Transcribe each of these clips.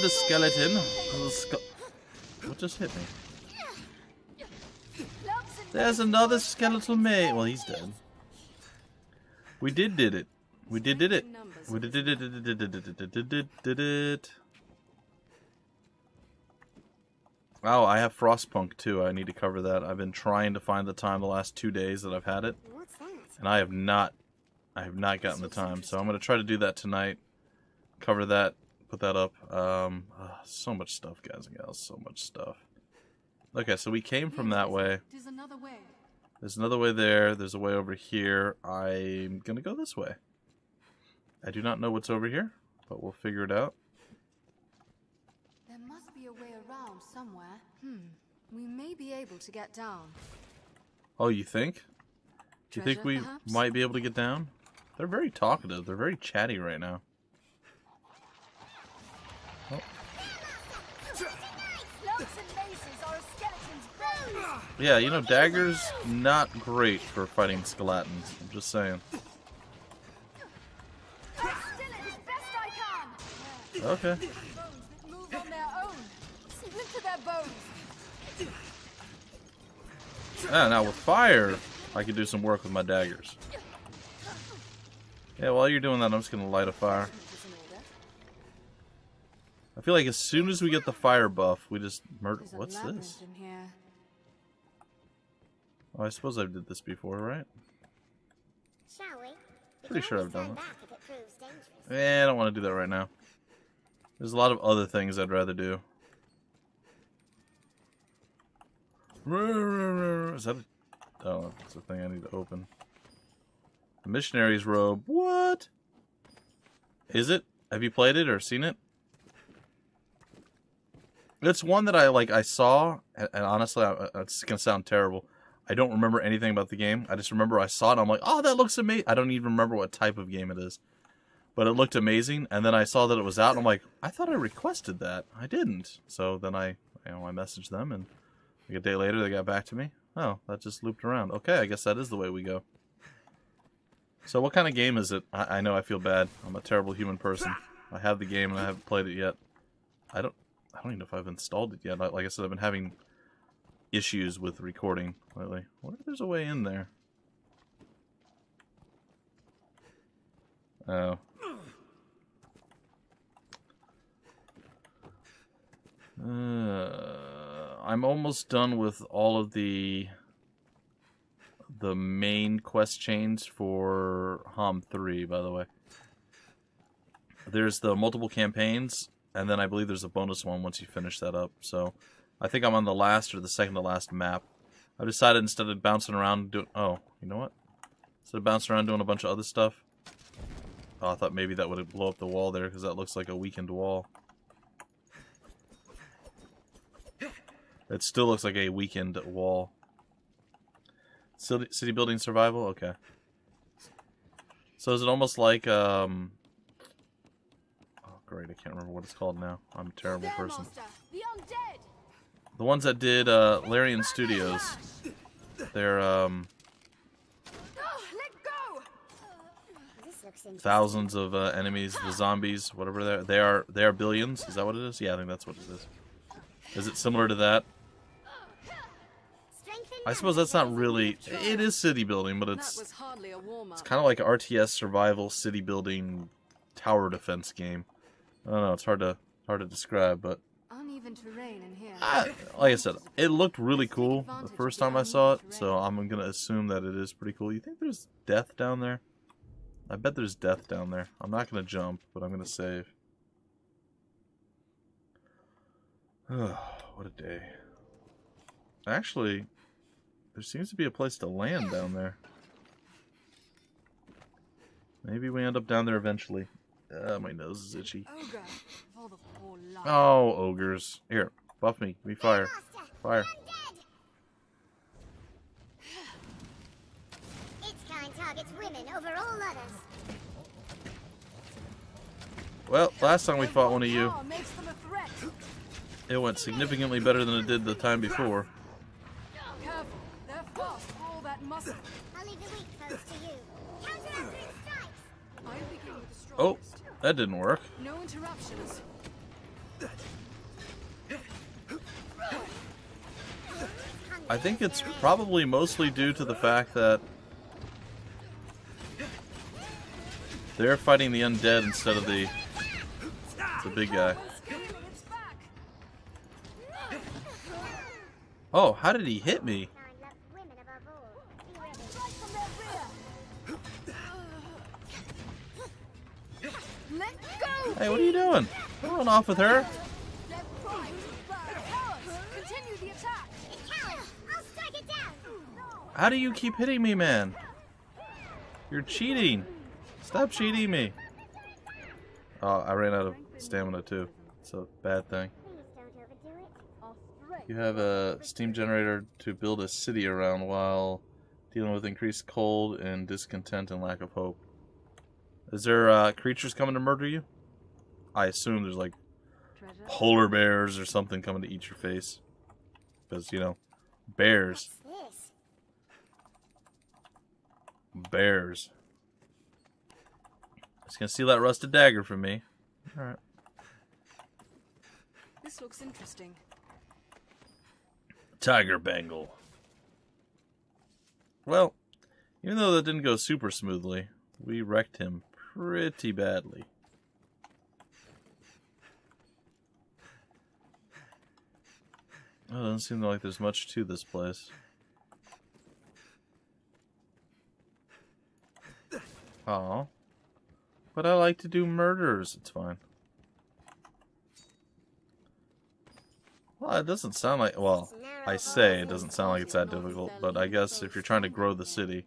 the skeleton. What just hit me? There's another skeletal mate. Well, he's dead. We did it. We did it. We did it. Oh, I have Frostpunk too. I need to cover that. I've been trying to find the time the last 2 days that I've had it, and I have not gotten the time. So I'm gonna try to do that tonight. Cover that. Put that up. So much stuff, guys and gals. So much stuff. Okay, so we came from that way. There's another way there. There's a way over here. I'm gonna go this way. I do not know what's over here, but we'll figure it out. There must be a way around somewhere. We may be able to get down. Oh, you think? Do you think we perhaps? might be able to get down? They're very talkative. They're very chatty right now. Oh. Yeah, you know, daggers, not great for fighting skeletons. I'm just saying. Okay. Yeah, now with fire, I can do some work with my daggers. Yeah, while you're doing that, I'm just going to light a fire. I feel like as soon as we get the fire buff, we just murder. What's this? Oh, I suppose I did this before, right? Shall we? Pretty sure I've done it. I don't want to do that right now. There's a lot of other things I'd rather do. Is that a... Oh, that's the thing I need to open. The missionary's robe. What? Is it? Have you played it or seen it? It's one that I saw, and honestly, it's gonna sound terrible. I don't remember anything about the game. I just remember I saw it, and I'm like, oh, that looks amazing. I don't even remember what type of game it is. But it looked amazing, and then I saw that it was out, and I'm like, I thought I requested that. I didn't. So then I messaged them, and like a day later, they got back to me. Oh, that just looped around. Okay, I guess that is the way we go. So what kind of game is it? I know I feel bad. I'm a terrible human person. I have the game, and I haven't played it yet. I don't even know if I've installed it yet. Like I said, I've been having issues with recording lately. I wonder if there's a way in there. Oh. I'm almost done with all of the main quest chains for HOM 3, by the way. There's the multiple campaigns, and then I believe there's a bonus one once you finish that up. So I think I'm on the last or the second to last map. I decided instead of bouncing around doing... Oh, you know what? Instead of bouncing around doing a bunch of other stuff... Oh, I thought maybe that would blow up the wall there, because that looks like a weakened wall. It still looks like a weakened wall. City building survival? Okay. So is it almost like, Oh, great, I can't remember what it's called now. I'm a terrible person. The ones that did, Larian Studios. They're, thousands of enemies, the zombies, whatever they are billions. Is that what it is? Yeah, I think that's what it is. Is it similar to that? I suppose that's not really... It is city building, but it's kind of like an RTS survival city building tower defense game. I don't know, it's hard to describe, but... Like I said, it looked really cool the first time I saw it, so I'm going to assume that it is pretty cool. You think there's death down there? I bet there's death down there. I'm not going to jump, but I'm going to save. What a day. Actually, there seems to be a place to land down there. Maybe we end up down there eventually. My nose is itchy. Oh, ogres. Here, buff me. Give me fire. Fire. Targets women over all others. Well, last time we fought one of you, it went significantly better than it did the time before. Oh, that didn't work. No interruptions. I think it's probably mostly due to the fact that they're fighting the undead instead of the big guy. Oh, how did he hit me? Hey, what are you doing? Don't run off with her. How do you keep hitting me, man? You're cheating. Stop cheating me. Oh, I ran out of stamina too. It's a bad thing. You have a steam generator to build a city around while dealing with increased cold and discontent and lack of hope. Is there creatures coming to murder you? I assume there's like polar bears or something coming to eat your face. Because, you know, bears. Bears. Just gonna steal that rusted dagger from me. Alright. This looks interesting. Tiger bangle. Well, even though that didn't go super smoothly, we wrecked him pretty badly. Oh, it doesn't seem like there's much to this place. Oh, but I like to do murders. It's fine. Well, it doesn't sound like... Well, I say it doesn't sound like it's that difficult, but I guess if you're trying to grow the city...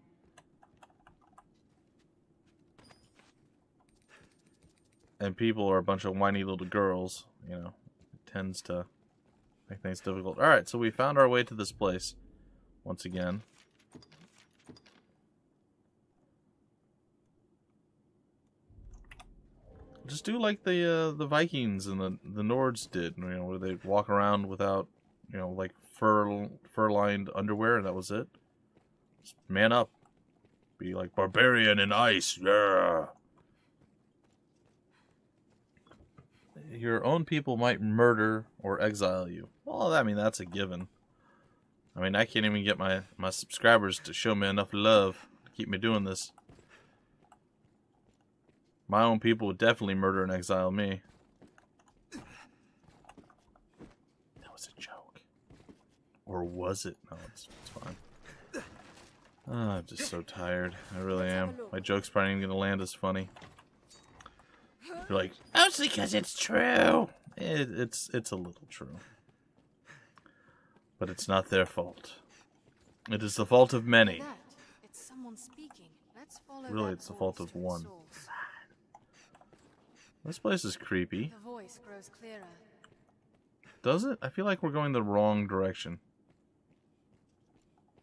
and people are a bunch of whiny little girls, you know, it tends to make things difficult. Alright, so we found our way to this place once again. Just do like the Vikings and the Nords did, you know, where they'd walk around without, you know, like fur-lined underwear, and that was it. Just man up. Be like barbarian in ice, yeah. Your own people might murder or exile you. Well, I mean, that's a given. I mean, I can't even get my subscribers to show me enough love to keep me doing this. My own people would definitely murder and exile me. That was a joke. Or was it? No, it's fine. Oh, I'm just so tired. I really am. My joke's probably not even going to land as funny. You're like, mostly because it's true. It's a little true. But it's not their fault. It is the fault of many. It's someone speaking. Let's follow really, it's the fault of one. source. This place is creepy. The voice grows clearer. Does it? I feel like we're going the wrong direction.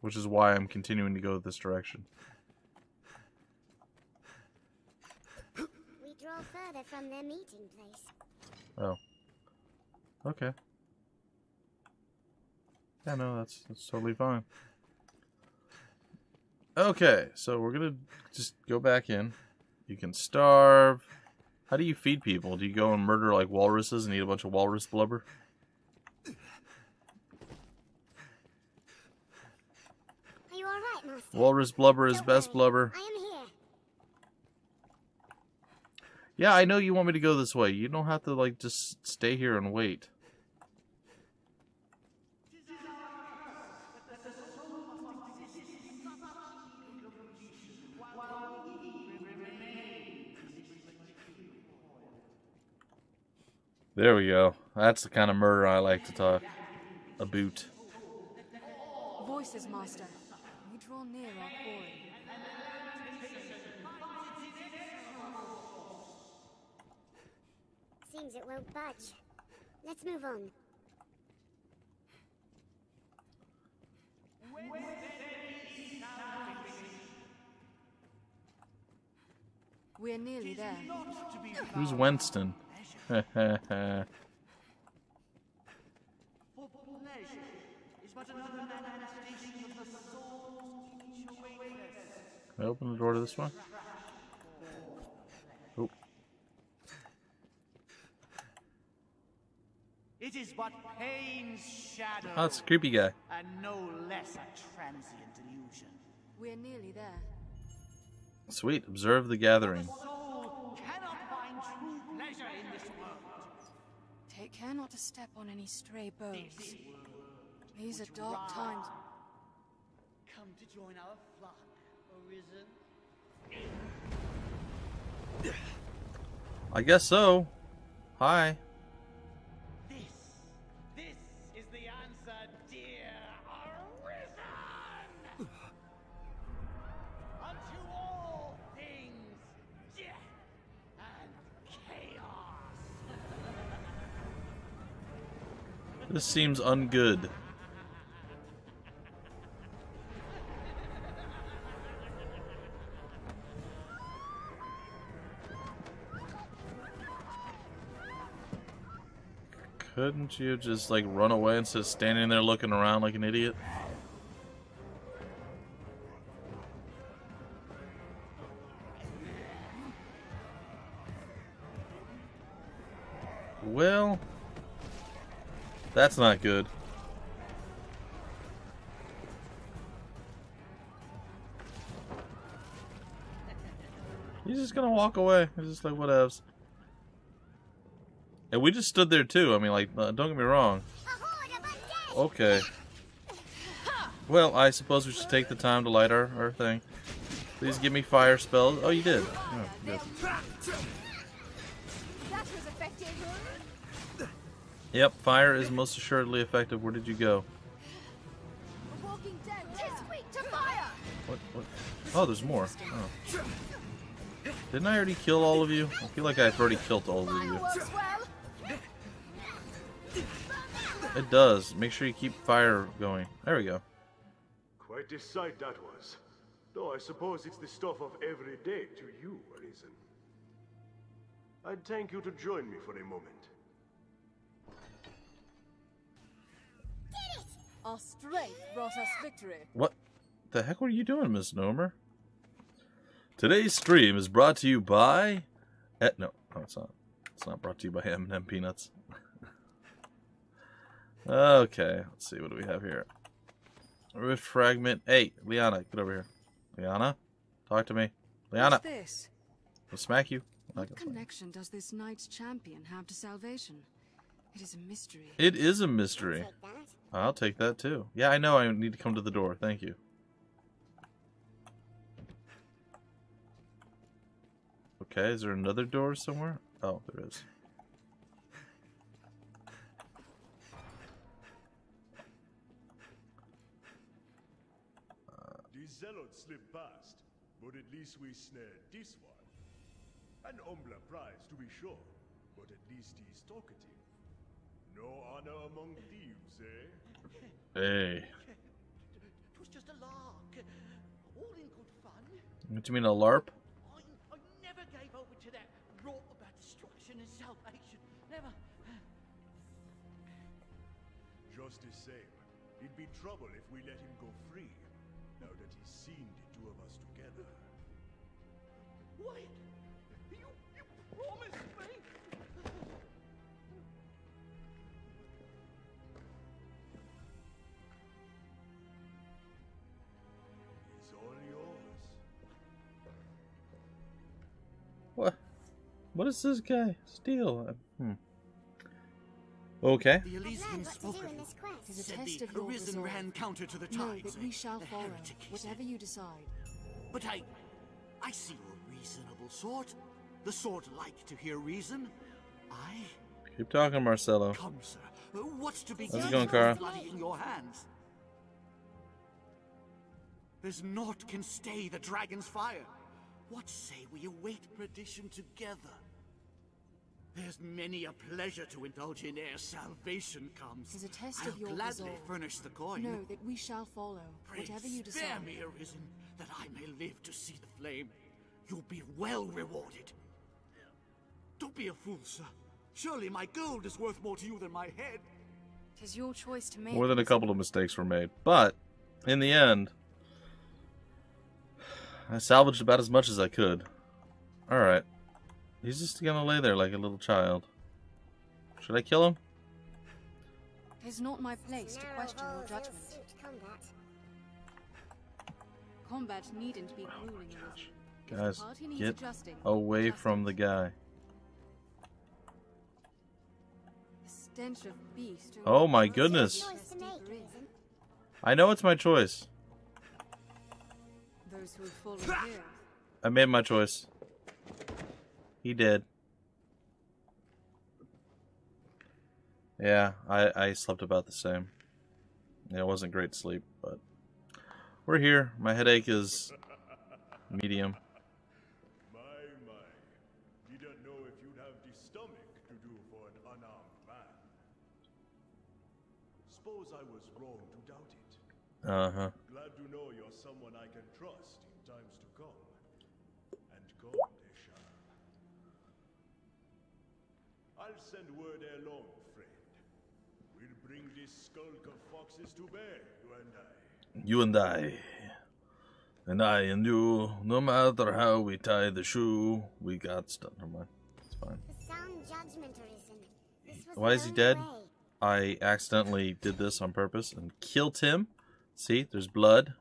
Which is why I'm continuing to go this direction. We draw further from their meeting place. Oh. Okay. Yeah, no, that's totally fine. Okay, so we're gonna just go back in. You can starve. How do you feed people? Do you go and murder like walruses and eat a bunch of walrus blubber? Are you alright, Master? Walrus blubber is Don't best worry, blubber. I am here. Yeah, I know you want me to go this way. You don't have to like just stay here and wait. There we go. That's the kind of murder I like to talk about. Voices, Master. We draw near our quarry. Seems it won't budge. Let's move on. We're nearly there. Who's Winston? I open the door to this one? Oh. It is but pain's shadow. Oh, it's a creepy guy. And no less a transient illusion. We're nearly there. Sweet. Observe the gathering. Soul cannot find true pleasure in this world. Take care not to step on any stray bones. These are dark times. Come to join our flock, Arisen. I guess so. Hi. This is the answer, dear Arisen! Unto all things, death and chaos. This seems ungood. Couldn't you just like run away instead of standing there looking around like an idiot? Well, that's not good. He's just gonna walk away. He's just like, whatevs. And we just stood there too. I mean, like, don't get me wrong. Okay. Well, I suppose we should take the time to light our thing. Please give me fire spells. Oh, you did. Oh, good. That was effective. Yep, fire is most assuredly effective. Where did you go? Walking dead. Tis weak to fire. What? Oh, there's more. Oh. Didn't I already kill all of you? I feel like I've already killed all of you. Works well. It does. Make sure you keep fire going. There we go. Quite a sight that was. Though I suppose it's the stuff of every day to you, Arisen. I'd thank you to join me for a moment. Our strength brought us victory. What the heck were you doing, Miss Nomer? Today's stream is brought to you by... No, it's not. It's not brought to you by M&M Peanuts. Okay, let's see. What do we have here? Rift Fragment. Hey, Liana, get over here. Liana, talk to me. Liana, What's this? I'll smack you. What connection does this knight's champion have to salvation? It is a mystery. It is a mystery. Take that. I'll take that too. Yeah, I know I need to come to the door. Thank you. Okay, is there another door somewhere? Oh, there is. The zealots slipped past, but at least we snared this one. An humbler prize, to be sure, but at least he's talkative. No honor among thieves, eh? Hey. It was just a lark. All in good fun. What do you mean, a LARP? I never gave over to that rot about destruction and salvation. Never. Just the same, it'd be trouble if we let him go free, now that he's seen the two of us together. Wait. You promised me. He's all yours. What? What is this guy? Steal. Okay. The I've learned Elysian what to do spoken. in this quest. It is a Said test the of your Arisen resolve. ran counter to the Know tides. that we shall The follow, heretic he said. whatever you decide. But I see you're a reasonable sort. The sort like to hear reason. I Keep talking, Marcelo. come, sir. What's to be How's it gained going, from Kara? bloody in your hands? There's naught can stay the dragon's fire. What say we await perdition together? There's many a pleasure to indulge in ere salvation comes. 'Tis a test I'll of your gladly resolve. furnish the coin. Know that we shall follow, Pray whatever you spare decide. me, Arisen, that I may live to see the flame. You'll be well rewarded. Don't be a fool, sir. Surely my gold is worth more to you than my head. 'Tis your choice to make. More than a couple of mistakes were made. But, in the end, I salvaged about as much as I could. Alright. He's just gonna lay there like a little child. Should I kill him? It's not my place to Narrow question your halls ill judgment. suit combat. Combat needn't be grueling. If the Guys, party needs get adjusting, away adjust from it. the guy. The stench of beast. Oh my It's goodness. your choice to make, Arisen. I know it's my choice. Those who fall here. I made my choice. He did. Yeah, I slept about the same. Yeah, it wasn't great sleep, but we're here. My headache is medium. My. Didn't know if you'd have the stomach to do for an unarmed man. Suppose I was wrong to doubt it. Uh-huh. Glad to know you're someone I can trust in times to come. And come they shall. I'll send word along, friend. We'll bring this skulk of foxes to bear, you and I. You and I. And I and you. No matter how we tie the shoe, we got stuff. Never mind. It's fine. The sound judgment, Arisen. This was Why the is he only dead? way. I accidentally did this on purpose and killed him. See, there's blood.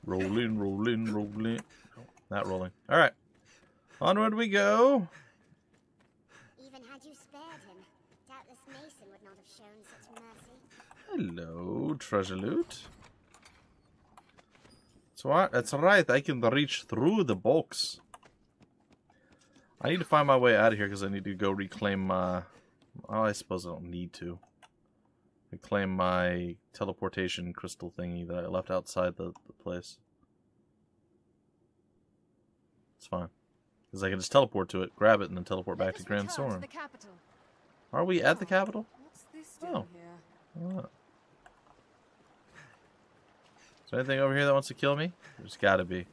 Rolling, rolling, rolling. Not rolling. All right. Onward we go. Even had you spared him, doubtless Mason would not have shown such mercy. Hello, treasure loot. That's right. I can reach through the box. I need to find my way out of here because I need to go reclaim my... Oh, I suppose I don't need to. Reclaim my teleportation crystal thingy that I left outside the place. It's fine. Because I can just teleport to it, grab it, and then teleport back to Grand Soren. The capital. Are we at the capital? What's this doing Oh. here? Oh. Is there anything over here that wants to kill me? There's gotta be.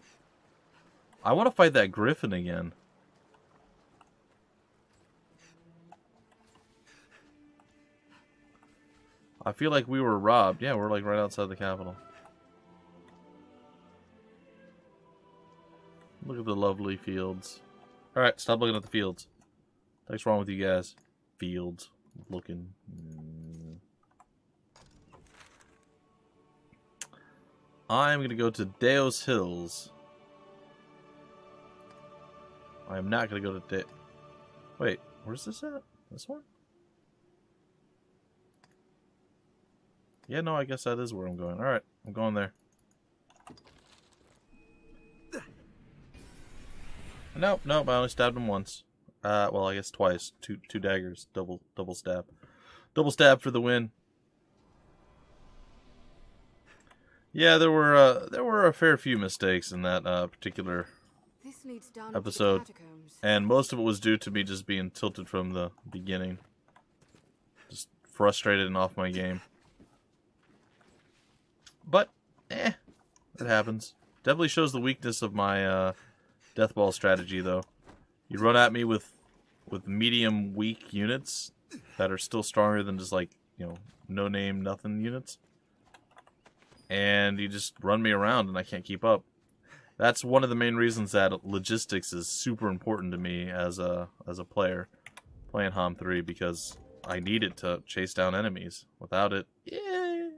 I want to fight that Griffin again. I feel like we were robbed. Yeah, we're like right outside the capital. Look at the lovely fields. Alright, stop looking at the fields. What's wrong with you guys? Fields. Looking. I'm gonna go to Deos Hills. I am not gonna go to Wait, where's this at? This one? Yeah, no, I guess that is where I'm going. Alright, I'm going there. Nope, I only stabbed him once. Well, I guess twice. Two daggers. Double stab. Double stab for the win. Yeah, there were a fair few mistakes in that particular This leads down into the episode, catacombs. and most of it was due to me just being tilted from the beginning. Just frustrated and off my game. But, it happens. Definitely shows the weakness of my death ball strategy, though. You run at me with medium weak units that are still stronger than just like, you know, no name nothing units. And you just run me around and I can't keep up. That's one of the main reasons that logistics is super important to me as a player playing HOM 3, because I need it to chase down enemies. Without it, yeah,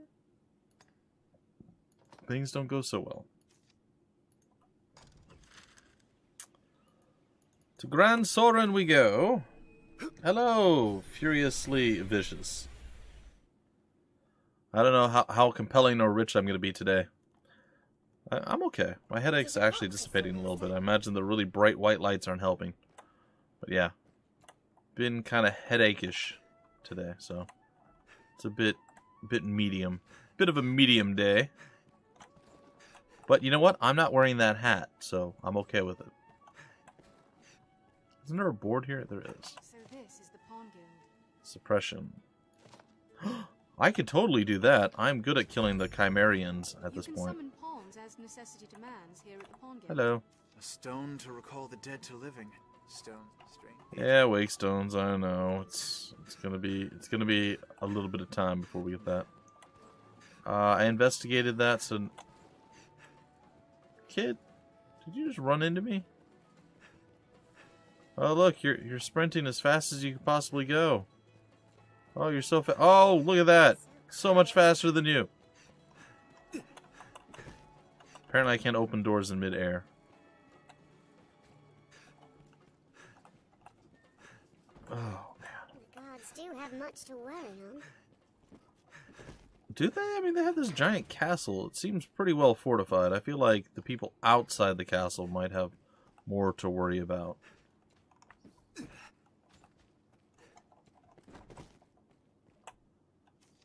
things don't go so well. To Grand Soren we go. Hello, Furiously Vicious. I don't know how compelling or rich I'm going to be today. I'm okay. My headache's actually dissipating a little bit. I imagine the really bright white lights aren't helping. But yeah. Been kind of headache-ish today, so it's a bit medium. Bit of a medium day. But you know what? I'm not wearing that hat, so I'm okay with it. Isn't there a board here? There is. So this is the Pawn Guild. Suppression. I could totally do that. I'm good at killing the Chimerians at this You point. can summon pawns as necessity demands here at the Pawn Guild. Hello. A stone to recall the dead to living. Stone, strange. Yeah, wake stones. I know. It's gonna be a little bit of time before we get that. I investigated that, so... Kid, did you just run into me? Oh, look, you're sprinting as fast as you can possibly go. Oh, you're so fast. Oh, look at that. So much faster than you. Apparently I can't open doors in midair. Oh, man. The guards do have much to worry on. Do they? I mean, they have this giant castle. It seems pretty well fortified. I feel like the people outside the castle might have more to worry about.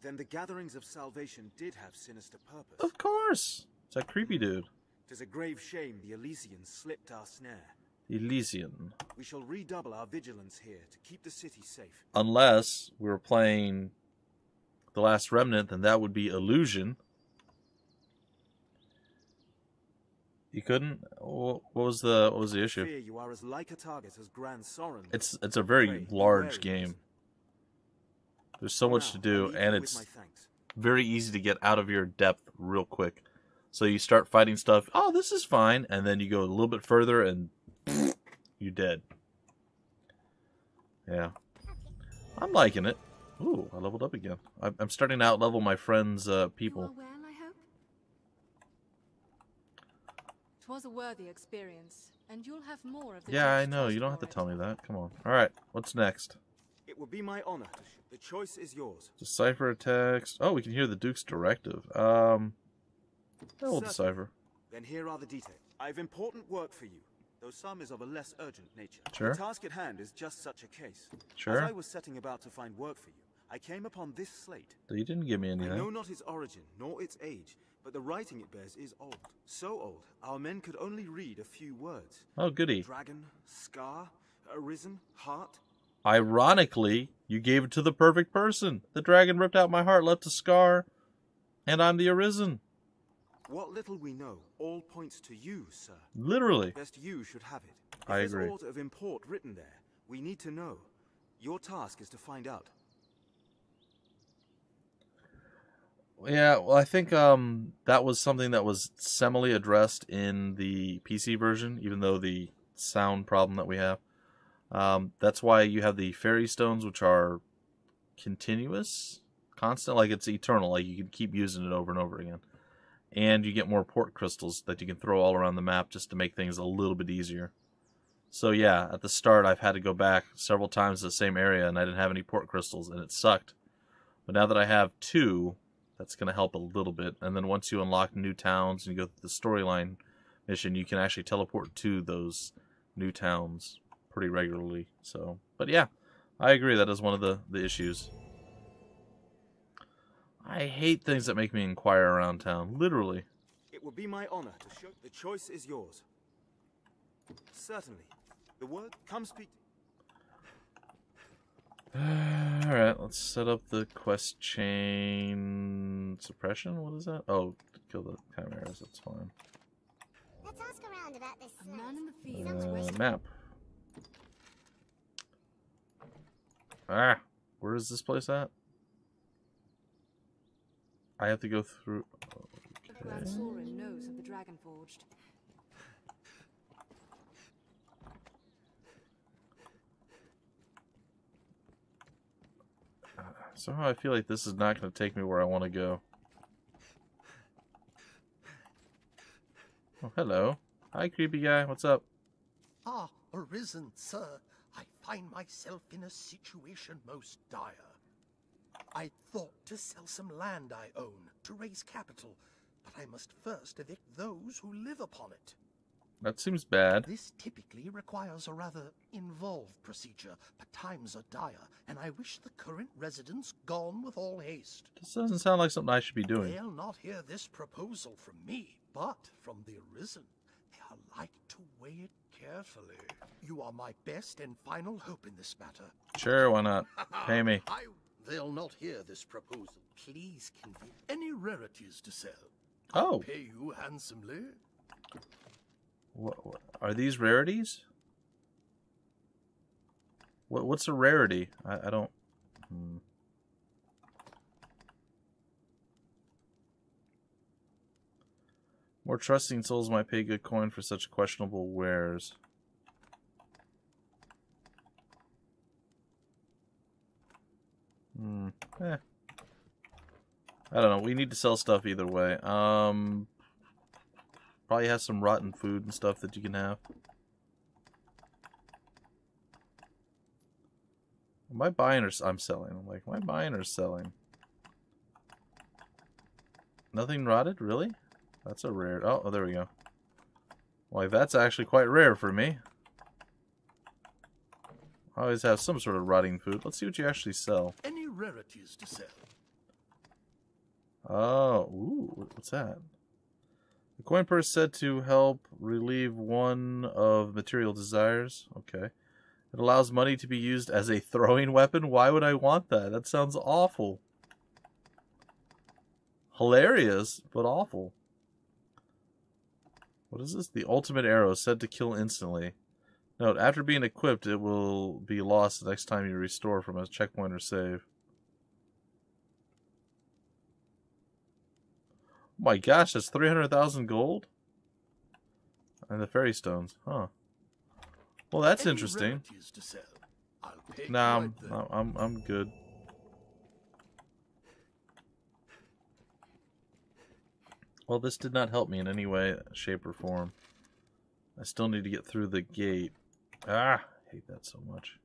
Then the gatherings of salvation did have sinister purpose. Of course! It's that creepy dude. 'Tis a grave shame the Elysians slipped our snare. Elysian. We shall redouble our vigilance here to keep the city safe. Unless we were playing The Last Remnant, then that would be Illusion. You couldn't? What was the issue? Fear you are as like a target as Grand Soren. It's a very large game. There's so much to do, and it's very easy to get out of your depth real quick. So you start fighting stuff, oh, this is fine, and then you go a little bit further, and you're dead. Yeah. I'm liking it. Ooh, I leveled up again. I'm starting to out-level my friends' people. You are well, I hope? 'Twas a worthy experience, and you'll have more of the Yeah, I taste know. twas You don't have to for tell it. me that. Come on. Alright, what's next? It would be my honor. The choice is yours. Decipher a text. Oh, we can hear the Duke's directive. We'll decipher. Then here are the details. I have important work for you, though some is of a less urgent nature. Sure. The task at hand is just such a case. Sure. As I was setting about to find work for you, I came upon this slate. You didn't give me I know anything. not its origin, nor its age, but the writing it bears is old. So old, our men could only read a few words. Oh, goody. Dragon, scar, arisen, heart. Ironically, you gave it to the perfect person. The dragon ripped out my heart, left a scar, and I'm the Arisen. What little we know all points to you, sir. Literally. Best you should have it. If I there's agree. aught of import written there, we need to know. Your task is to find out. Yeah, well, I think that was something that was semi addressed in the PC version, even though the sound problem that we have. That's why you have the fairy stones, which are continuous, constant, like it's eternal, like you can keep using it over and over again. And you get more port crystals that you can throw all around the map just to make things a little bit easier. So yeah, at the start I've had to go back several times to the same area and I didn't have any port crystals and it sucked. But now that I have 2, that's going to help a little bit. And then once you unlock new towns and you go through the storyline mission, you can actually teleport to those new towns pretty regularly. So, but yeah, I agree that is one of the issues. I hate things that make me inquire around town, literally. It would be my honor to show. The choice is yours. Certainly. The word, come speak. Alright, let's set up the quest chain suppression. What is that? Oh, kill the chimeras, that's fine. Let's ask around about this A man in the fields west Map. Ah, where is this place at? I have to go through. Grand Soren knows of the Dragon Forged. Somehow I feel like this is not going to take me where I want to go. Oh, hello. Hi, creepy guy. What's up? Ah, Arisen, sir. I find myself in a situation most dire. I thought to sell some land I own to raise capital, but I must first evict those who live upon it. That seems bad. This typically requires a rather involved procedure, but times are dire, and I wish the current residents gone with all haste. This doesn't sound like something I should be doing. They'll not hear this proposal from me, but from the Arisen. They are like to weigh it carefully. You are my best and final hope in this matter. Sure, why not? Pay me. They'll not hear this proposal. Please convey any rarities to sell. Oh. I'll pay you handsomely. What are these rarities? What's a rarity? I don't. More trusting souls might pay good coin for such questionable wares. I don't know. We need to sell stuff either way. Probably has some rotten food and stuff that you can have. Am I buying or I'm selling? I'm like, am I buying or selling? Nothing rotted? Really? That's a rare. Oh, there we go. Like, that's actually quite rare for me. I always have some sort of rotting food. Let's see what you actually sell. Any rarities to sell? Oh, ooh, what's that? The coin purse said to help relieve one of material desires. Okay. It allows money to be used as a throwing weapon. Why would I want that? That sounds awful. Hilarious, but awful. What is this? The ultimate arrow said to kill instantly. Note, after being equipped, it will be lost the next time you restore from a checkpoint or save. Oh my gosh, that's 300,000 gold? And the fairy stones, huh? Well, that's Any interesting. rarities to sell? I'll pay Nah, quite the- I'm good. Well, this did not help me in any way, shape, or form. I still need to get through the gate. Ah, I hate that so much.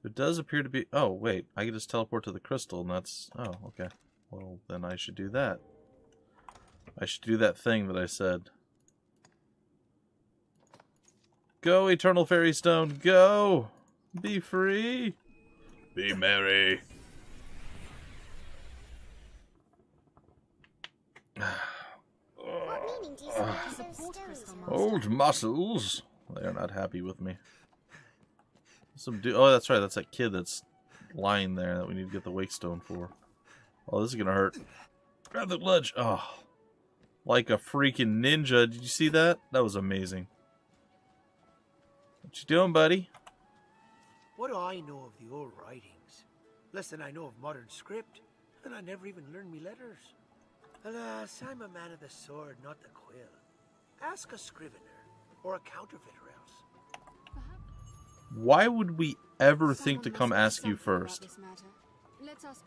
It does appear to be... Oh, wait. I can just teleport to the crystal, and that's... Oh, okay. Well, then I should do that. I should do that thing that I said. Go, Eternal Fairy Stone, go! Be free! Be merry! What meaning do you suppose those stones have? Old muscles. They are not happy with me. Some dude. Oh, that's right. That's that kid that's lying there that we need to get the wake stone for. Oh, this is gonna hurt. Grab the ledge. Oh, like a freaking ninja. Did you see that? That was amazing. What you doing, buddy? What do I know of the old writings? Less than I know of modern script, and I never even learned me letters. Alas, I'm a man of the sword, not the quill. Ask a scrivener, or a counterfeiter else. Why would we ever think to come ask you first?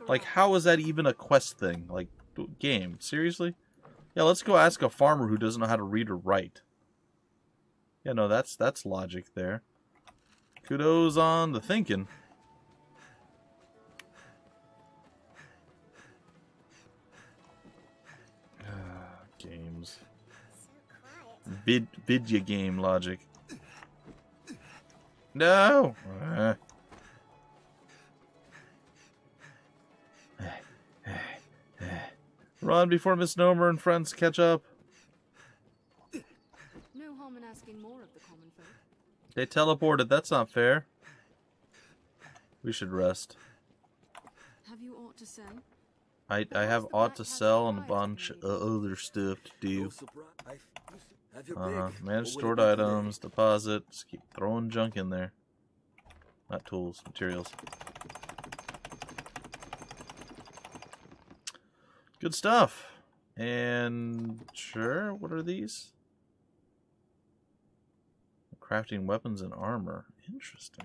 Like, how is that even a quest thing? Like, game? Seriously? Yeah, let's go ask a farmer who doesn't know how to read or write. Yeah, no, that's logic there. Kudos on the thinking. Games. Vidya game logic. No! Run before Misnomer and friends catch up. No harm in asking more of the common folk. They teleported. That's not fair. We should rest. Have you aught to sell? I have aught to sell and a bunch of other stuff to do. Manage stored items, deposit. Just keep throwing junk in there. Not tools, materials. Good stuff. And sure, what are these? Crafting weapons and armor. Interesting.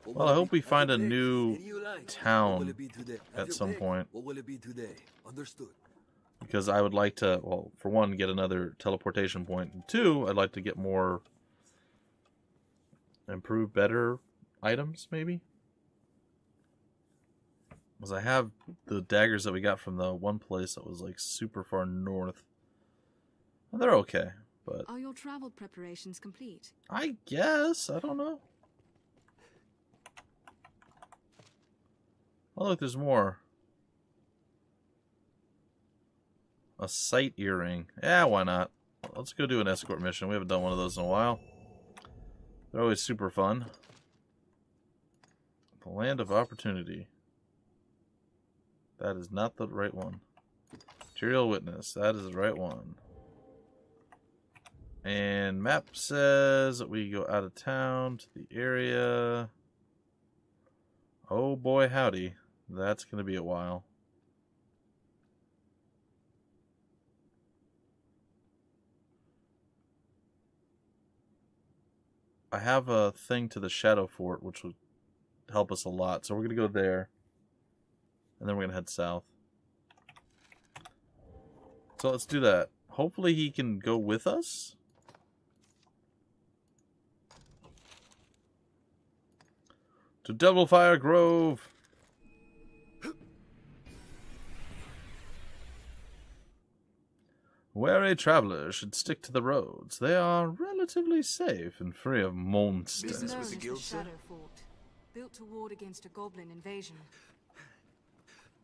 Well, I hope we find a new town at some point. What will it be today? Understood. Because I would like to, well, for one, get another teleportation point. And two, I'd like to get more improved, better items, maybe? Because I have the daggers that we got from the one place that was like super far north. And they're okay, but... Are your travel preparations complete? I guess. I don't know. Oh, look, there's more. A sight earring. Yeah, why not? Let's go do an escort mission. We haven't done one of those in a while. They're always super fun. The Land of Opportunity. That is not the right one. Material Witness. That is the right one. And map says that we go out of town to the area. Oh boy, howdy. That's going to be a while. I have a thing to the Shadow Fort, which would help us a lot. So we're going to go there. And then we're going to head south. So let's do that. Hopefully he can go with us. To Doublefire Grove. Wary travelers should stick to the roads. They are relatively safe and free of monsters. Business with the guild, Shadow Fort, built to ward against a goblin invasion.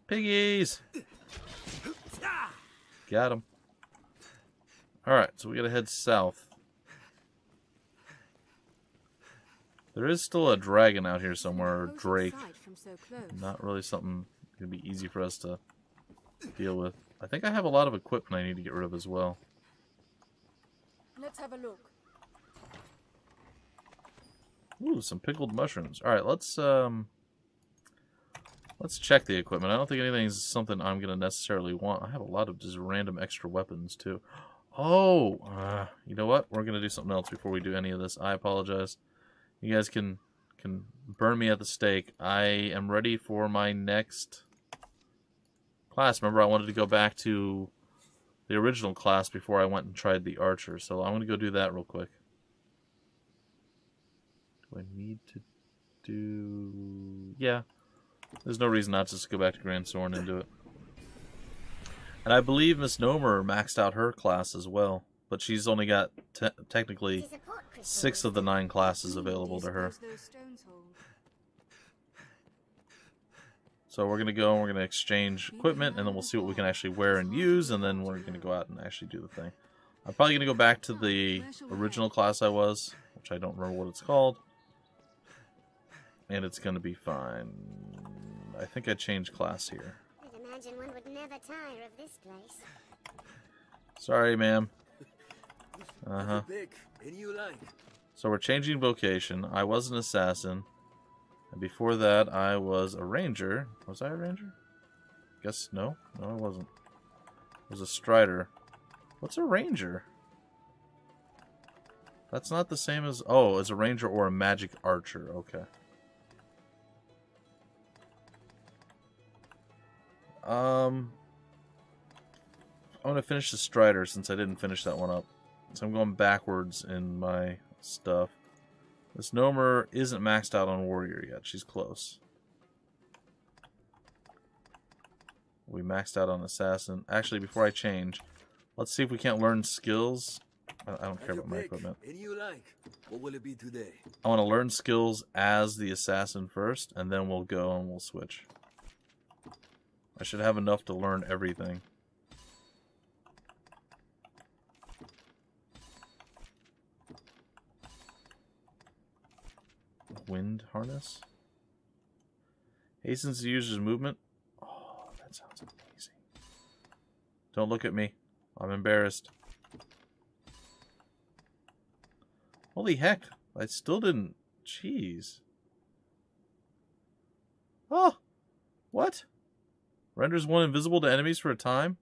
Piggies! Got him. Alright, so we gotta head south. There is still a dragon out here somewhere, or Drake. Not really something gonna be easy for us to deal with. I think I have a lot of equipment I need to get rid of as well. Let's have a look. Ooh, some pickled mushrooms. Alright, let's check the equipment. I don't think anything's something I'm gonna necessarily want. I have a lot of just random extra weapons too. Oh, you know what? We're gonna do something else before we do any of this. I apologize. You guys can burn me at the stake. I am ready for my next class. Remember, I wanted to go back to the original class before I went and tried the archer. So I'm gonna go do that real quick. Do I need to do? Yeah. There's no reason not just to go back to Grand Soren and do it. And I believe Miss Nomer maxed out her class as well. But she's only got technically 6 of the 9 classes available to her. So we're going to go and we're going to exchange equipment. And then we'll see what we can actually wear and use. And then we're going to go out and actually do the thing. I'm probably going to go back to the original class I was. Which I don't remember what it's called. And it's going to be fine. I think I changed class here. I'd imagine one would never tire of this place. Sorry, ma'am. So we're changing vocation. I was an assassin. And before that, I was a ranger. Was I a ranger? Guess no. No, I wasn't. I was a strider. What's a ranger? That's not the same as... Oh, as a ranger or a magic archer. Okay. I'm going to finish the Strider since I didn't finish that one up. So I'm going backwards in my stuff. This Nomer isn't maxed out on Warrior yet. She's close. We maxed out on Assassin. Actually, before I change, let's see if we can't learn skills. I don't care about my equipment. What will it be today? I want to learn skills as the Assassin first, and then we'll go and we'll switch. I should have enough to learn everything. Wind harness. Hastens the user's movement. Oh, that sounds amazing. Don't look at me. I'm embarrassed. Holy heck. I still didn't. Jeez. Oh! What? Renders one invisible to enemies for a time?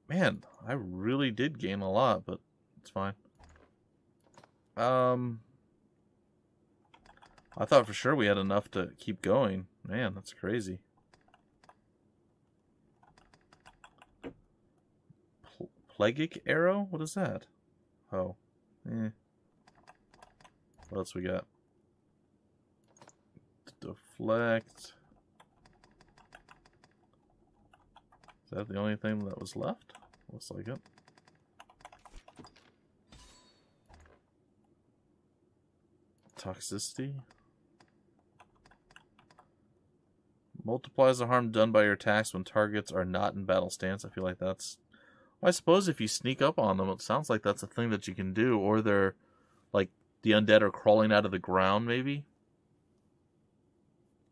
Man, I really did gain a lot, but it's fine. I thought for sure we had enough to keep going. Man, that's crazy. Plaguic arrow? What is that? Oh. Eh. What else we got? Deflect. Is that the only thing that was left? Looks like it. Toxicity. Multiplies the harm done by your attacks when targets are not in battle stance. I feel like that's... Well, I suppose if you sneak up on them, it sounds like that's a thing that you can do. Or they're, like, the undead are crawling out of the ground, maybe?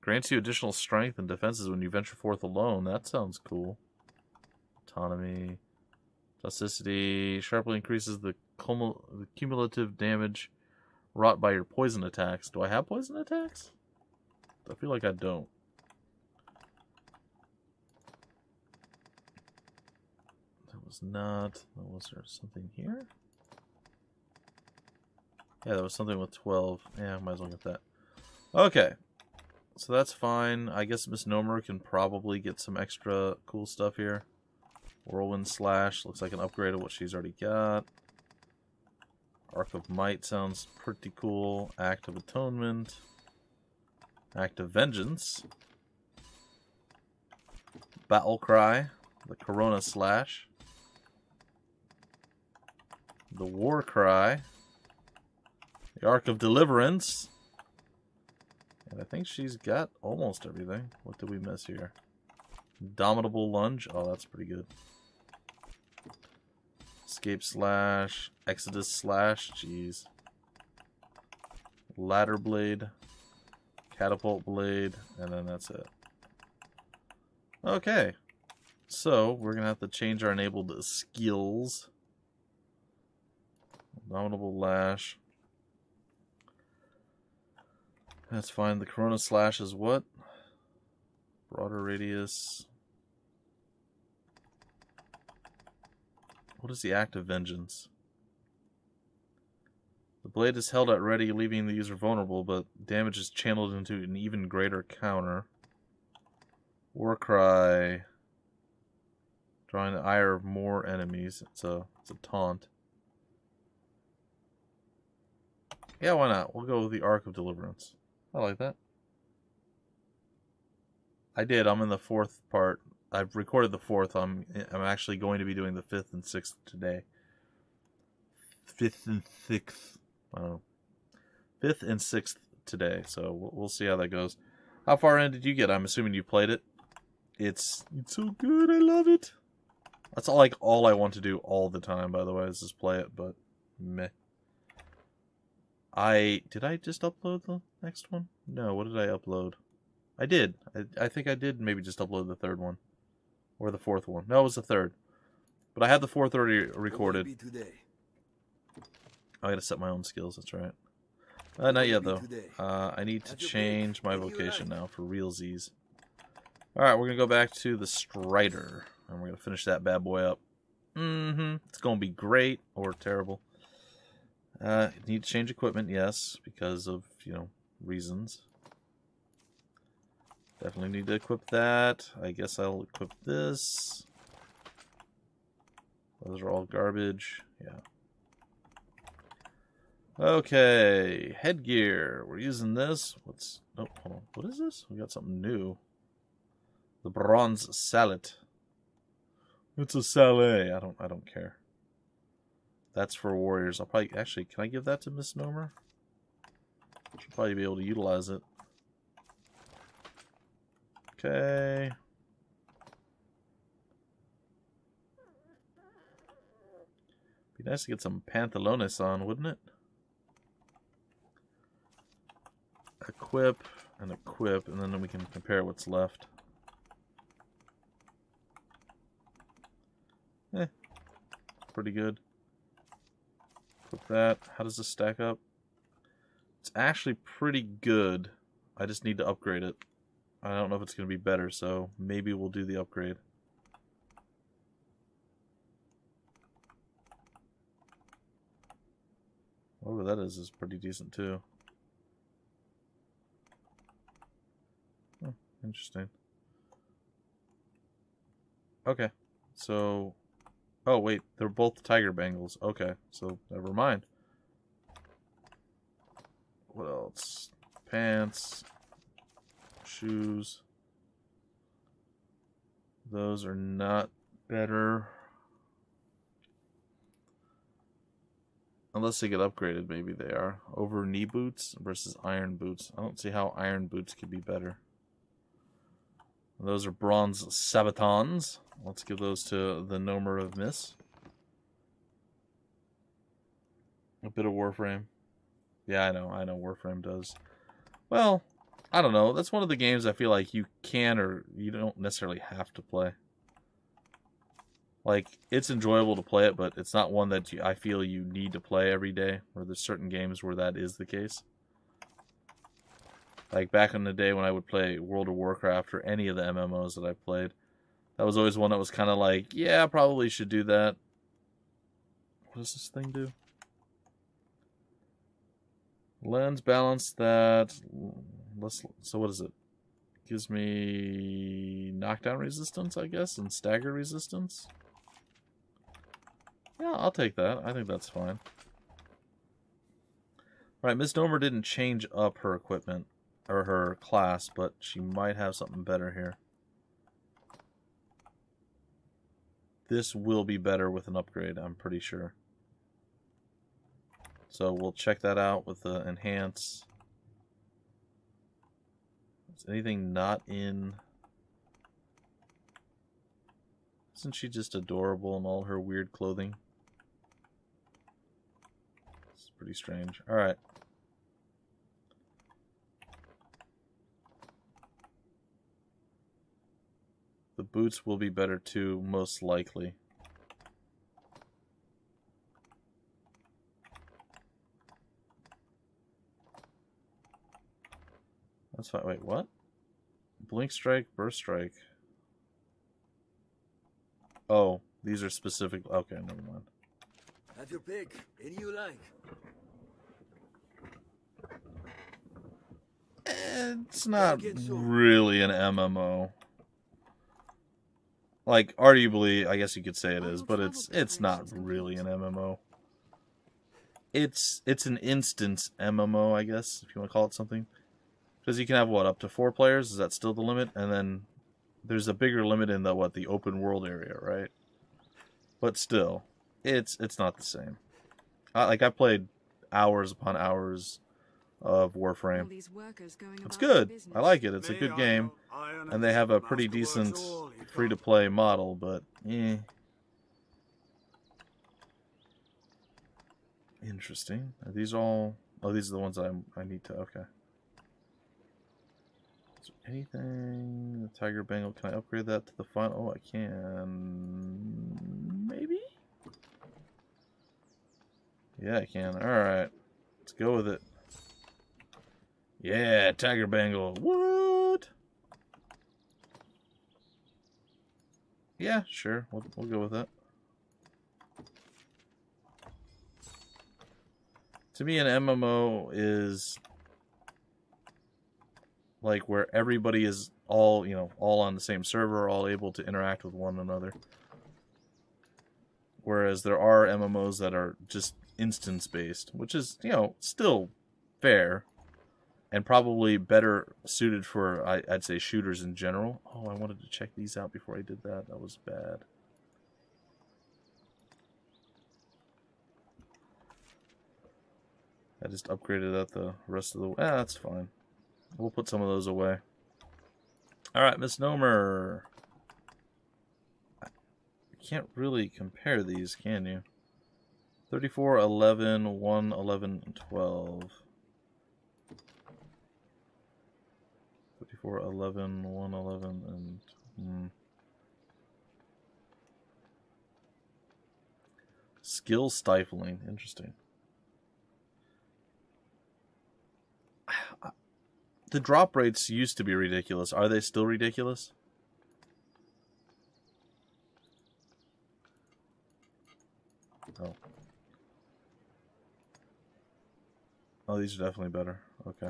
Grants you additional strength and defenses when you venture forth alone. That sounds cool. Autonomy. Toxicity. Sharply increases the cumulative damage wrought by your poison attacks. Do I have poison attacks? I feel like I don't. That was not... Was there something here? Yeah, there was something with 12. Yeah, I might as well get that. Okay. So that's fine. I guess Misnomer can probably get some extra cool stuff here. Whirlwind Slash. Looks like an upgrade of what she's already got. Arc of Might sounds pretty cool. Act of Atonement. Act of Vengeance. Battle Cry. The Corona Slash. The War Cry. The Arc of Deliverance. And I think she's got almost everything. What did we miss here? Indomitable Lunge. Oh, that's pretty good. Escape Slash. Exodus Slash. Jeez. Ladder Blade. Catapult Blade. And then that's it. Okay. So, we're going to have to change our enabled skills. Indomitable Lash. That's fine. The Corona Slash is what? Broader radius. What is the Act of Vengeance? The blade is held at ready, leaving the user vulnerable, but damage is channeled into an even greater counter. War Cry. Drawing the ire of more enemies. It's a taunt. Yeah, why not? We'll go with the Arc of Deliverance. I like that. I did. I'm in the 4th part. I've recorded the 4th. I'm actually going to be doing the 5th and 6th today. 5th and 6th. I don't know. 5th and 6th today. So we'll see how that goes. How far in did you get? I'm assuming you played it. It's so good. I love it. That's all I want to do all the time, by the way, is just play it, but meh. Did I just upload the next one? No, what did I upload? I did. I think I did maybe just upload the 3rd one. Or the 4th one. No, it was the 3rd. But I had the 4th already recorded. I gotta set my own skills, that's right. Not yet, though. I need to change my vocation now for realsies. Alright, we're gonna go back to the Strider. And we're gonna finish that bad boy up. It's gonna be great or terrible. Need to change equipment, yes, because of, reasons. Definitely need to equip that. I guess I'll equip this. Those are all garbage. Yeah. Okay, headgear. We're using this. Oh, hold on. What is this? We got something new. The Bronze Sallet. It's a sallet. I don't care. That's for warriors. I'll probably... Actually, can I give that to Misnomer? Should probably be able to utilize it. Okay. Be nice to get some pantalones on, wouldn't it? Equip and equip, and then we can compare what's left. Pretty good. Equip that. How does this stack up? It's actually pretty good. I just need to upgrade it. I don't know if it's going to be better, so maybe we'll do the upgrade. Whatever that is pretty decent too. Oh, interesting. Okay, so... Oh, wait, they're both tiger bangles. Okay, so never mind. What else? Pants. Shoes. Those are not better. Unless they get upgraded, maybe they are. Over knee boots versus iron boots. I don't see how iron boots could be better. Those are bronze sabatons. Let's give those to the Nomer of Miss. A bit of Warframe. Yeah, I know Warframe does. Well, I don't know. That's one of the games I feel like you can or you don't necessarily have to play. Like, it's enjoyable to play it, but it's not one that I feel you need to play every day. Or there's certain games where that is the case. Like back in the day when I would play World of Warcraft or any of the MMOs that I played. That was always one that was kind of like, yeah, probably should do that. What does this thing do? Lens balance that. So what is it? Gives me knockdown resistance, I guess, and stagger resistance. Yeah, I'll take that. I think that's fine. Right, Misnomer didn't change up her equipment or her class, but she might have something better here. This will be better with an upgrade, I'm pretty sure. So we'll check that out with the enhance. Is anything not in? Isn't she just adorable in all her weird clothing? It's pretty strange. Alright. The boots will be better too, most likely. That's fine. Wait, what? Blink strike, burst strike. Oh, these are specific. Okay, never mind. Have your pick. Any you like. It's not really an MMO. Like, arguably, I guess you could say it is, but it's not really an MMO. It's an instance MMO, I guess, if you want to call it something. Because you can have, what, up to 4 players? Is that still the limit? And then there's a bigger limit in the, what, the open world area, right? But still, it's not the same. I played hours upon hours of Warframe. It's good. I like it. It's a good game. And they have a pretty decent free-to-play model, but eh. Interesting. Are these all... Oh, these are the ones I need to... Okay. Is there anything... The Tiger Bangle, can I upgrade that to the final? Oh, I can... Maybe? Yeah, I can. Alright. Let's go with it. Yeah, Tiger Bangle. What? Yeah, sure. We'll go with that. To me, an MMO is like where everybody is all, all on the same server, all able to interact with one another. Whereas there are MMOs that are just instance-based, which is, still fair. And probably better suited for, I'd say, shooters in general. Oh, I wanted to check these out before I did that. That was bad. I just upgraded out the rest of the... that's fine. We'll put some of those away. Alright, Misnomer. I can't really compare these, can you? 34, 11, 1, 11, and 12. 34, 11, 1, 11, and... Skill stifling. Interesting. The drop rates used to be ridiculous. Are they still ridiculous? Oh. Oh, these are definitely better. Okay.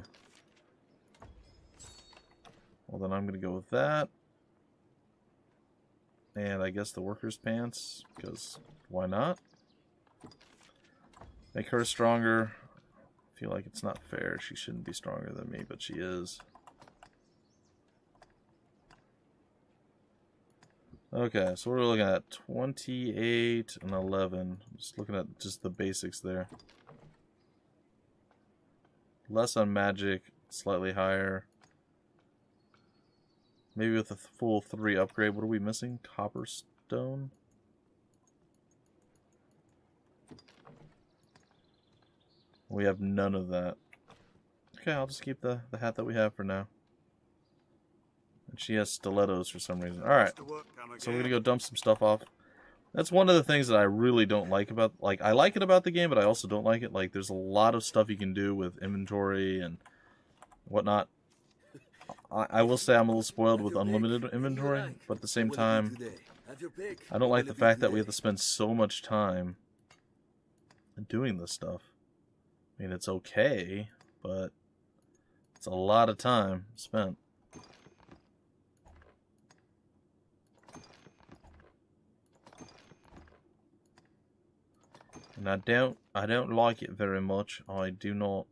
Well, then I'm going to go with that. And I guess the worker's pants, because why not? Make her stronger. I feel like it's not fair. She shouldn't be stronger than me, but she is. Okay, so we're looking at 28 and 11. Just looking at just the basics there. Less on magic, slightly higher. Maybe with a full 3 upgrade. What are we missing? Copperstone? We have none of that. Okay, I'll just keep the hat that we have for now. And she has stilettos for some reason. Alright, so we're going to go dump some stuff off. That's one of the things that I really don't like about... Like, I like it about the game, but I also don't like it. Like, there's a lot of stuff you can do with inventory and whatnot. I will say I'm a little spoiled with unlimited inventory, but at the same time, I don't like the fact that we have to spend so much time doing this stuff. I mean, it's okay, but it's a lot of time spent. And I don't like it very much. I do not.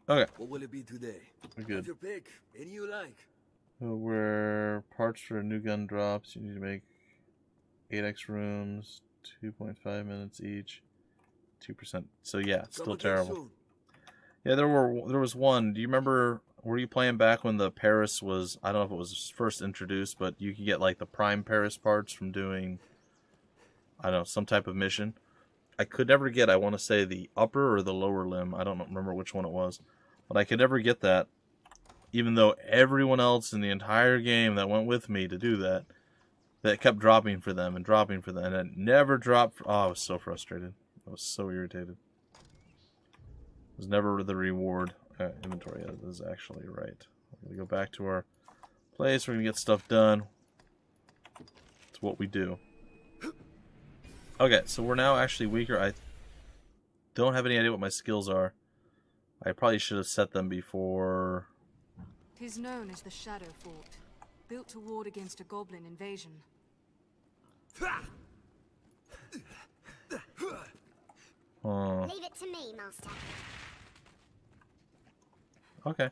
Okay. What will it be today? We're good. Have your pick. Any you like. So where parts for a new gun drops, you need to make 8x rooms, 2.5 minutes each, 2%. So yeah, still terrible. Yeah, there was one. Do you remember? Were you playing back when the Paris was? I don't know if it was first introduced, but you could get like the prime Paris parts from doing, I don't know, some type of mission. I could never get, I want to say, the upper or the lower limb. I don't remember which one it was. But I could never get that, even though everyone else in the entire game that went with me to do that, that kept dropping for them and dropping for them. And it never dropped. Oh, I was so frustrated. I was so irritated. It was never the reward. Inventory is actually right. We're going to go back to our place. We're going to get stuff done. It's what we do. Okay, so we're now actually weaker. I don't have any idea what my skills are. I probably should have set them before. Tis known as the Shadow Fort, built to ward against a goblin invasion. Leave it to me, Master. Okay.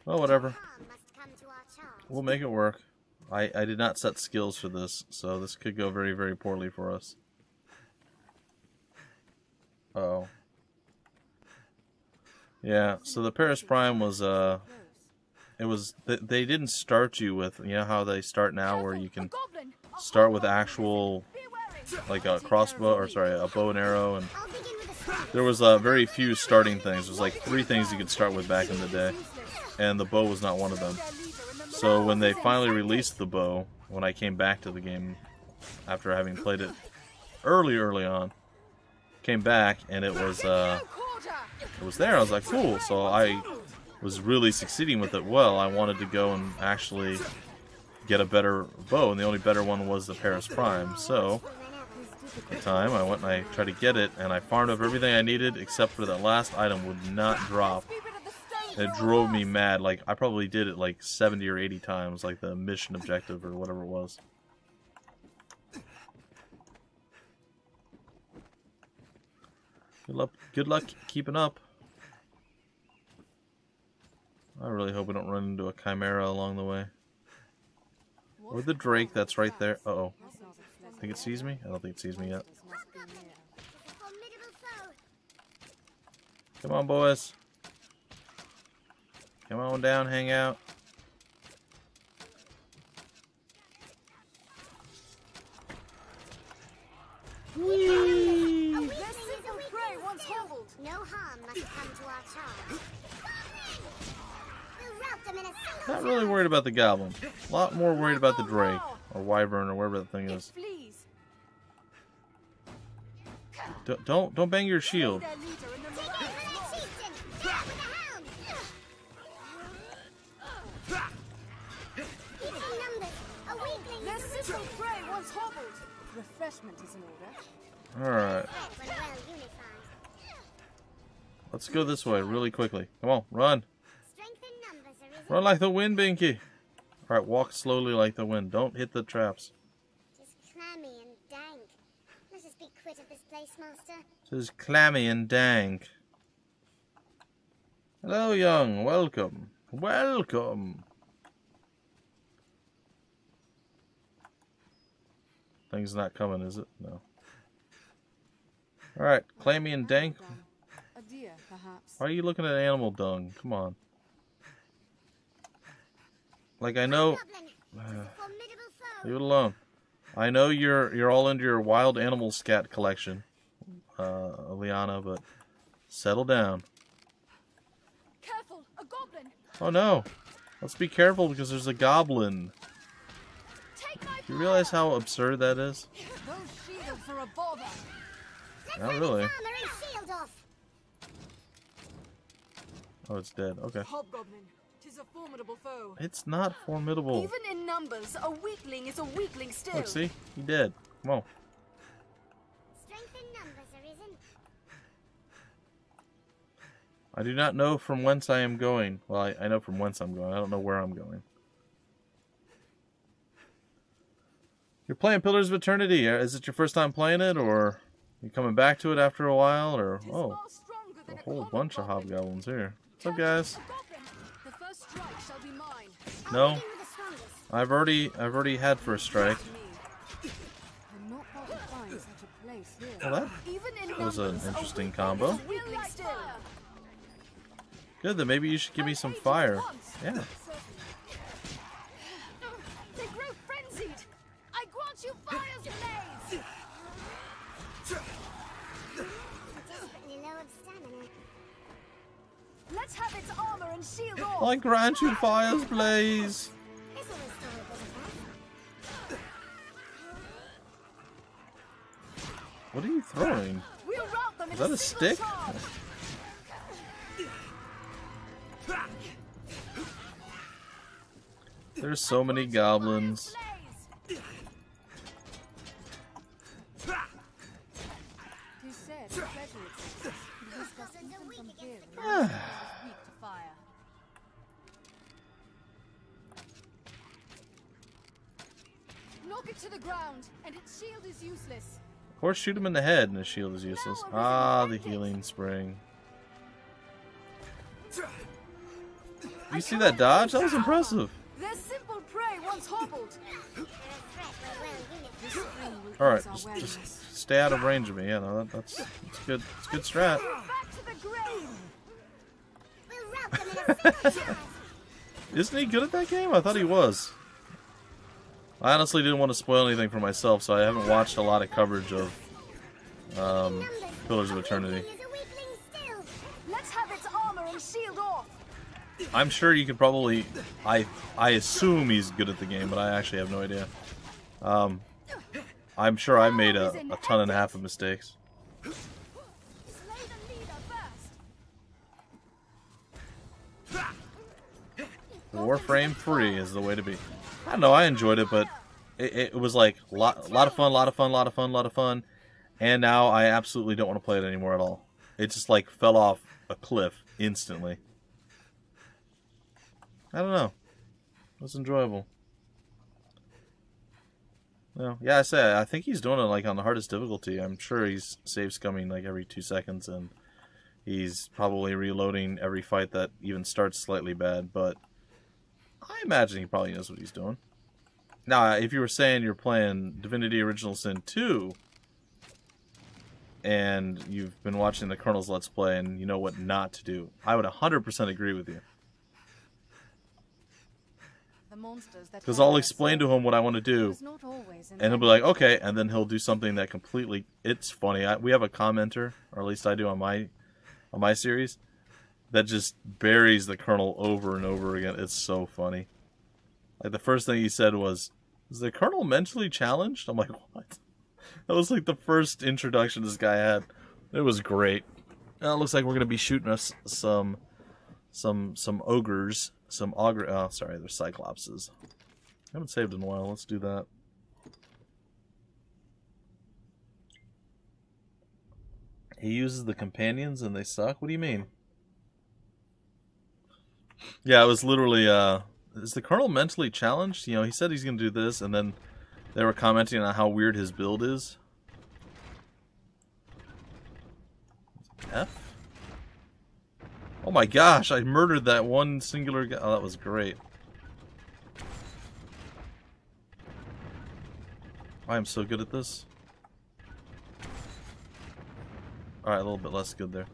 Well, whatever. Harm must come to our charge. We'll make it work. I did not set skills for this, so this could go very, very poorly for us. Uh-oh. Yeah, so the Paris Prime was, it was, they didn't start you with, you know how they start now where you can start with actual, like a crossbow, or sorry, a bow and arrow, and there was very few starting things. There was like 3 things you could start with back in the day, and the bow was not one of them. So when they finally released the bow, when I came back to the game, after having played it early on, came back and it was there. I was like, cool. So I was really succeeding with it well. I wanted to go and actually get a better bow, and the only better one was the Paris Prime. So at the time I went and I tried to get it, and I farmed up everything I needed except for that last item would not drop. It drove me mad. Like, I probably did it like 70 or 80 times, like the mission objective or whatever it was. Good luck keeping up. I really hope we don't run into a chimera along the way. Or the drake that's right there. Uh-oh. Think it sees me? I don't think it sees me yet. Come on, boys. Come on down, hang out. Whee! No harm must come to our charge. We'll rout them in a single Not really worried about the goblin. A lot more worried about the drake or wyvern or whatever that thing is. Don't bang your shield. Refreshment is in order. Alright. Let's go this way really quickly. Come on, run. Run like the wind, Binky. Alright, walk slowly like the wind. Don't hit the traps. Just clammy and dank. Let us be quit of this place, Master. Just clammy and dank. Hello, young. Welcome. Welcome. Thing's not coming, is it? No. Alright, clammy and dank. A deer, perhaps. Why are you looking at animal dung? Come on. Like, I know... leave it alone. I know you're all into your wild animal scat collection, Liana, but settle down. Careful, a goblin! goblin. Oh no. Let's be careful because there's a goblin. Take my Do you realize how absurd that is? Those shields are a bother. Not really. Armor and shield off. Oh, it's dead. Okay. Hobgoblin, 'tis a formidable foe. It's not formidable. Even in numbers, a weakling is a weakling still. Look, see? He dead. Come on. Strength in numbers, Arisen. I do not know from whence I am going. Well, I know from whence I'm going. I don't know where I'm going. You're playing Pillars of Eternity. Is it your first time playing it, or are you coming back to it after a while? Or oh, a whole bunch of hobgoblins here. What's up, guys? The first strike shall be mine. No, I've already had first strike. I'm not going to find such a place here. Well, Even in that was an numbers, a interesting weakling combo. is a weakling still. Good. Then maybe you should give me some fire. Yeah. They grow frenzied. I grant you fire's blaze. Desperately low of stamina. Let's have its armor and shield off. I grant you fire's blaze. This will restore a bit of health. What are you throwing? We'll rout them in Is that a single stick? charge. There's so many goblins. Tis said, pleasure exists. We discuss even from here when one is weak to fire. Knock it to the ground, and its shield is useless. Of course, shoot him in the head and his shield is useless. Ah, the healing spring. You see that dodge? That was impressive. Their simple prey once hobbled. Alright, just stay out of range of me. Yeah, no, that's good. It's good strat. Back to the grave. We'll rout them in a single charge. Isn't he good at that game? I thought he was. I honestly didn't want to spoil anything for myself, so I haven't watched a lot of coverage of Pillars of Eternity. Is a weakling still. Let's have its armor and shield off. I'm sure you could probably... I assume he's good at the game, but I actually have no idea. I'm sure I made a ton and a half of mistakes. Slay the leader first. Warframe 3 is the way to be. I don't know, I enjoyed it, but it was like a lot of fun, and now I absolutely don't want to play it anymore at all. It just like fell off a cliff instantly. I don't know. It was enjoyable. Well, yeah, I think he's doing it like on the hardest difficulty. I'm sure he's save scumming like every 2 seconds, and he's probably reloading every fight that even starts slightly bad, but I imagine he probably knows what he's doing. Now, if you were saying you're playing Divinity Original Sin 2, and you've been watching the Colonel's Let's Play, and you know what not to do, I would 100% agree with you. Because I'll explain to him what I want to do, and he'll be like, okay, and then he'll do something that completely... It's funny. We have a commenter, or at least I do on my series, that just buries the Colonel over and over again. It's so funny. Like, the first thing he said was, is the Colonel mentally challenged? I'm like, what? That was like the first introduction this guy had. It was great. Now it looks like we're going to be shooting us some ogres. Some augur... Oh, sorry, they're cyclopses. I haven't saved in a while. Let's do that. He uses the companions and they suck? What do you mean? Yeah, it was literally, is the Colonel mentally challenged? You know, he said he's going to do this, and then they were commenting on how weird his build is. F? Oh my gosh, I murdered that one singular guy. Oh, that was great. I am so good at this. Alright, a little bit less good there.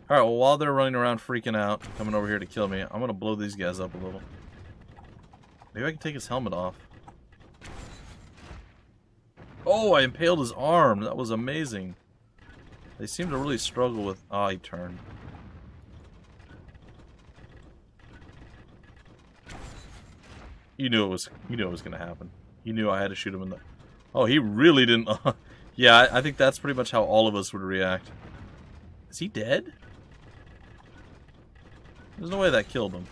Alright, well, while they're running around freaking out, coming over here to kill me, I'm gonna blow these guys up a little. Maybe I can take his helmet off. Oh, I impaled his arm. That was amazing. They seem to really struggle with... Oh, he turned. You knew it was gonna happen. You knew I had to shoot him in the... Oh, he really didn't... Yeah, I think that's pretty much how all of us would react. Is he dead? There's no way that killed him.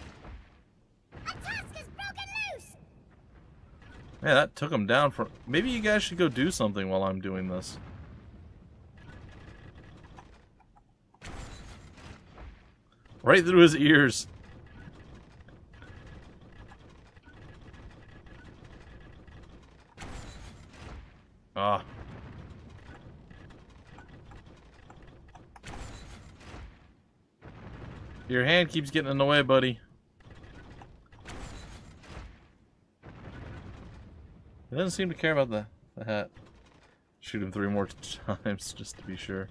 Yeah, that took him down for... Maybe you guys should go do something while I'm doing this. Right through his ears. Ah. Your hand keeps getting in the way, buddy. He doesn't seem to care about the hat. Shoot him 3 more times just to be sure.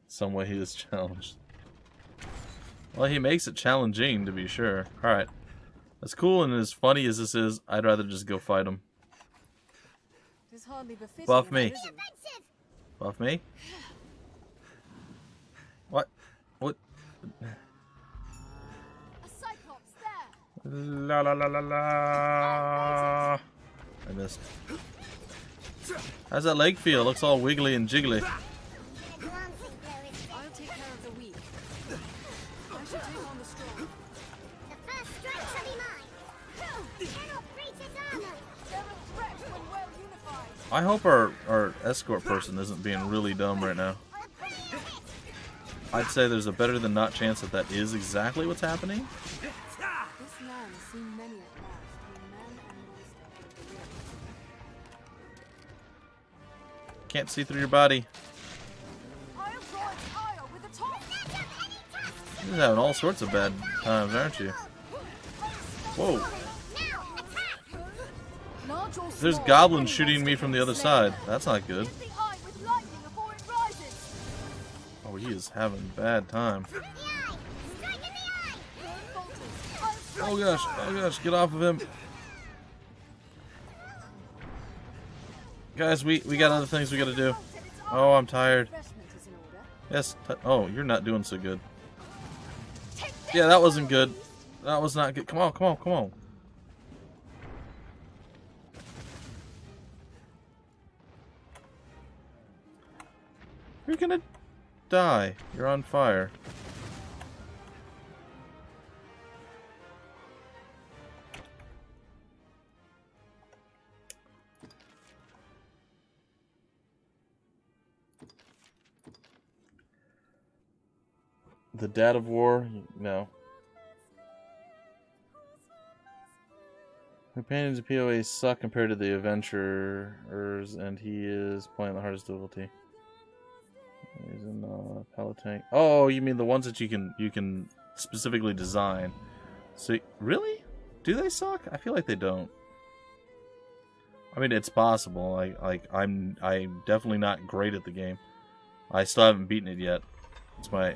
Some way he is challenged. Well, he makes it challenging to be sure. Alright. As cool and as funny as this is, I'd rather just go fight him. Buff me. Buff me? What? What? La la la la la. I missed. How's that leg feel? Looks all wiggly and jiggly. I'll take care of the weak. I should take on the strong. The first strike shall be mine. You cannot breach his armor. They're a threat when well unified. I hope our escort person isn't being really dumb right now. I'd say there's a better than not chance that that is exactly what's happening. This land has seen many at last, when man and monster. Can't see through your body. I'll draw its ire with a top. You're having all sorts of bad times, aren't you? Whoa. Large or There's small, goblins any shooting me from the other side. That's not good. hit the eye with lightning before it rises. Oh, he is having a bad time. Oh gosh, get off of him. Guys, we got other things we gotta do. Oh, I'm tired. Yes, oh, you're not doing so good. Yeah, that wasn't good. That was not good. Come on, come on, come on. You're gonna die. You're on fire. The Dad of War? No. Companions of PoE suck compared to the Adventurers, and he is playing the hardest difficulty. He's in Palatine. Oh, you mean the ones that you can specifically design? So really, do they suck? I feel like they don't. I mean, it's possible. I'm definitely not great at the game. I still haven't beaten it yet. It's my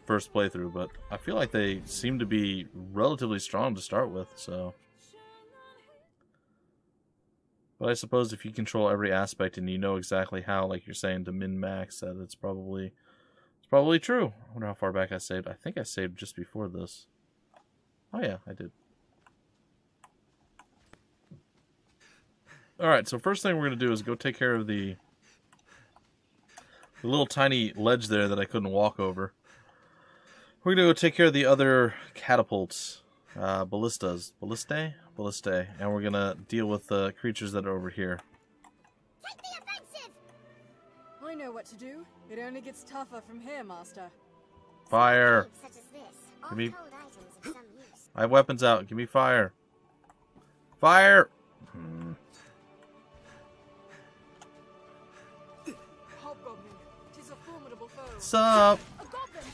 first playthrough, but I feel like they seem to be relatively strong to start with. So, but I suppose if you control every aspect and you know exactly how, like you're saying, to min-max that, it's probably true. I wonder how far back I saved. I think I saved just before this. Oh yeah, I did. Alright, so first thing we're going to do is go take care of the little tiny ledge there that I couldn't walk over. We're going to go take care of the other catapults. Ballistas. Ballistae? Ballistae. And we're going to deal with the creatures that are over here. Take the offensive! I know what to do. It only gets tougher from here, Master. Fire! Such as this, Give me... old items of some use. I have weapons out. Give me fire. Fire! Hobgoblin. 'Tis a formidable foe. Sup? A goblin!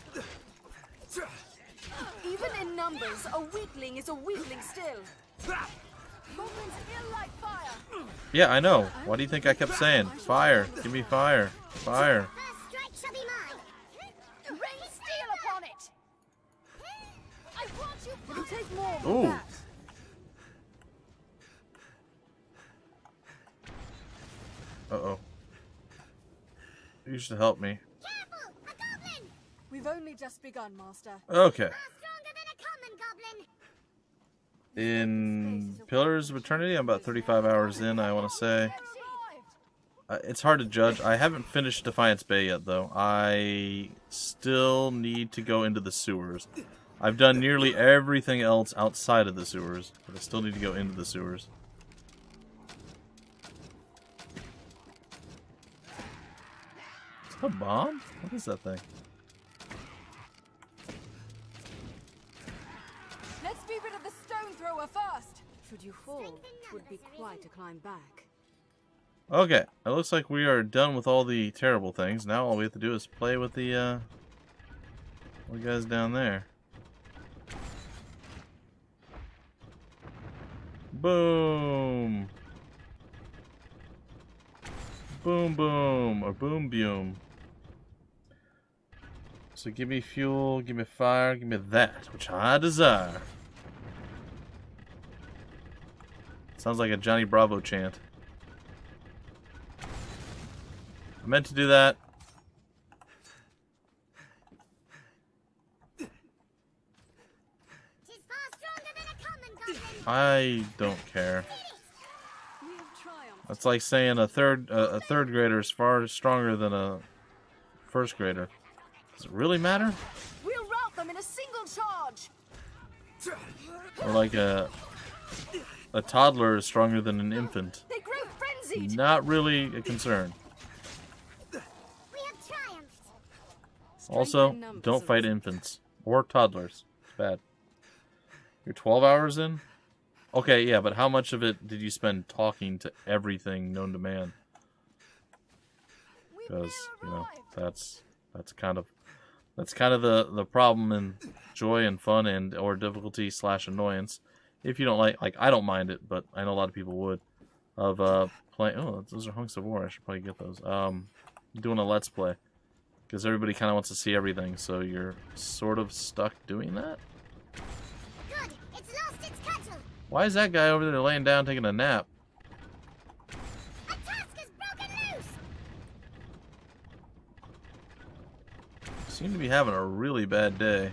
Even in numbers, a weakling is a weakling still. Goblins ill like fire. Yeah, I know. Why do you think I kept saying fire? Give me fire. Fire. First strike shall be mine. Rain steel upon it. I want you. It'll take more than Ooh. that. Uh-oh. You should help me. Careful! A goblin! We've We've only just begun, Master. Okay. Far stronger than a common goblin. In Pillars of Eternity, I'm about 35 hours in, I want to say. It's hard to judge. I haven't finished Defiance Bay yet, though. I still need to go into the sewers. I've done nearly everything else outside of the sewers, but I still need to go into the sewers. Is that a bomb? What is that thing? Let's be rid of the stone thrower first. Should you fall, it would be quite a climb back. Okay, it looks like we are done with all the terrible things. Now all we have to do is play with the guys down there. Boom! Boom boom, or boom boom. So give me fuel, give me fire, give me that, which I desire. Sounds like a Johnny Bravo chant. I meant to do that. I don't care. That's like saying a third grader is far stronger than a first grader. Does it really matter? We'll rout them in a single charge. Or like a toddler is stronger than an infant. They grow frenzied. Not really a concern. Also, don't fight infants or toddlers. Bad. You're 12 hours in? Okay, yeah, but how much of it did you spend talking to everything known to man? Because, you know, that's kind of the problem in joy and fun and or difficulty / annoyance. If you don't like I don't mind it, but I know a lot of people would. Of playing. Oh, those are hunks of war. I should probably get those. Doing a let's play. Because everybody kind of wants to see everything, so you're sort of stuck doing that. Good. It's lost its cudgel. Why is that guy over there laying down taking a nap? A tusk is broken loose. Seem to be having a really bad day.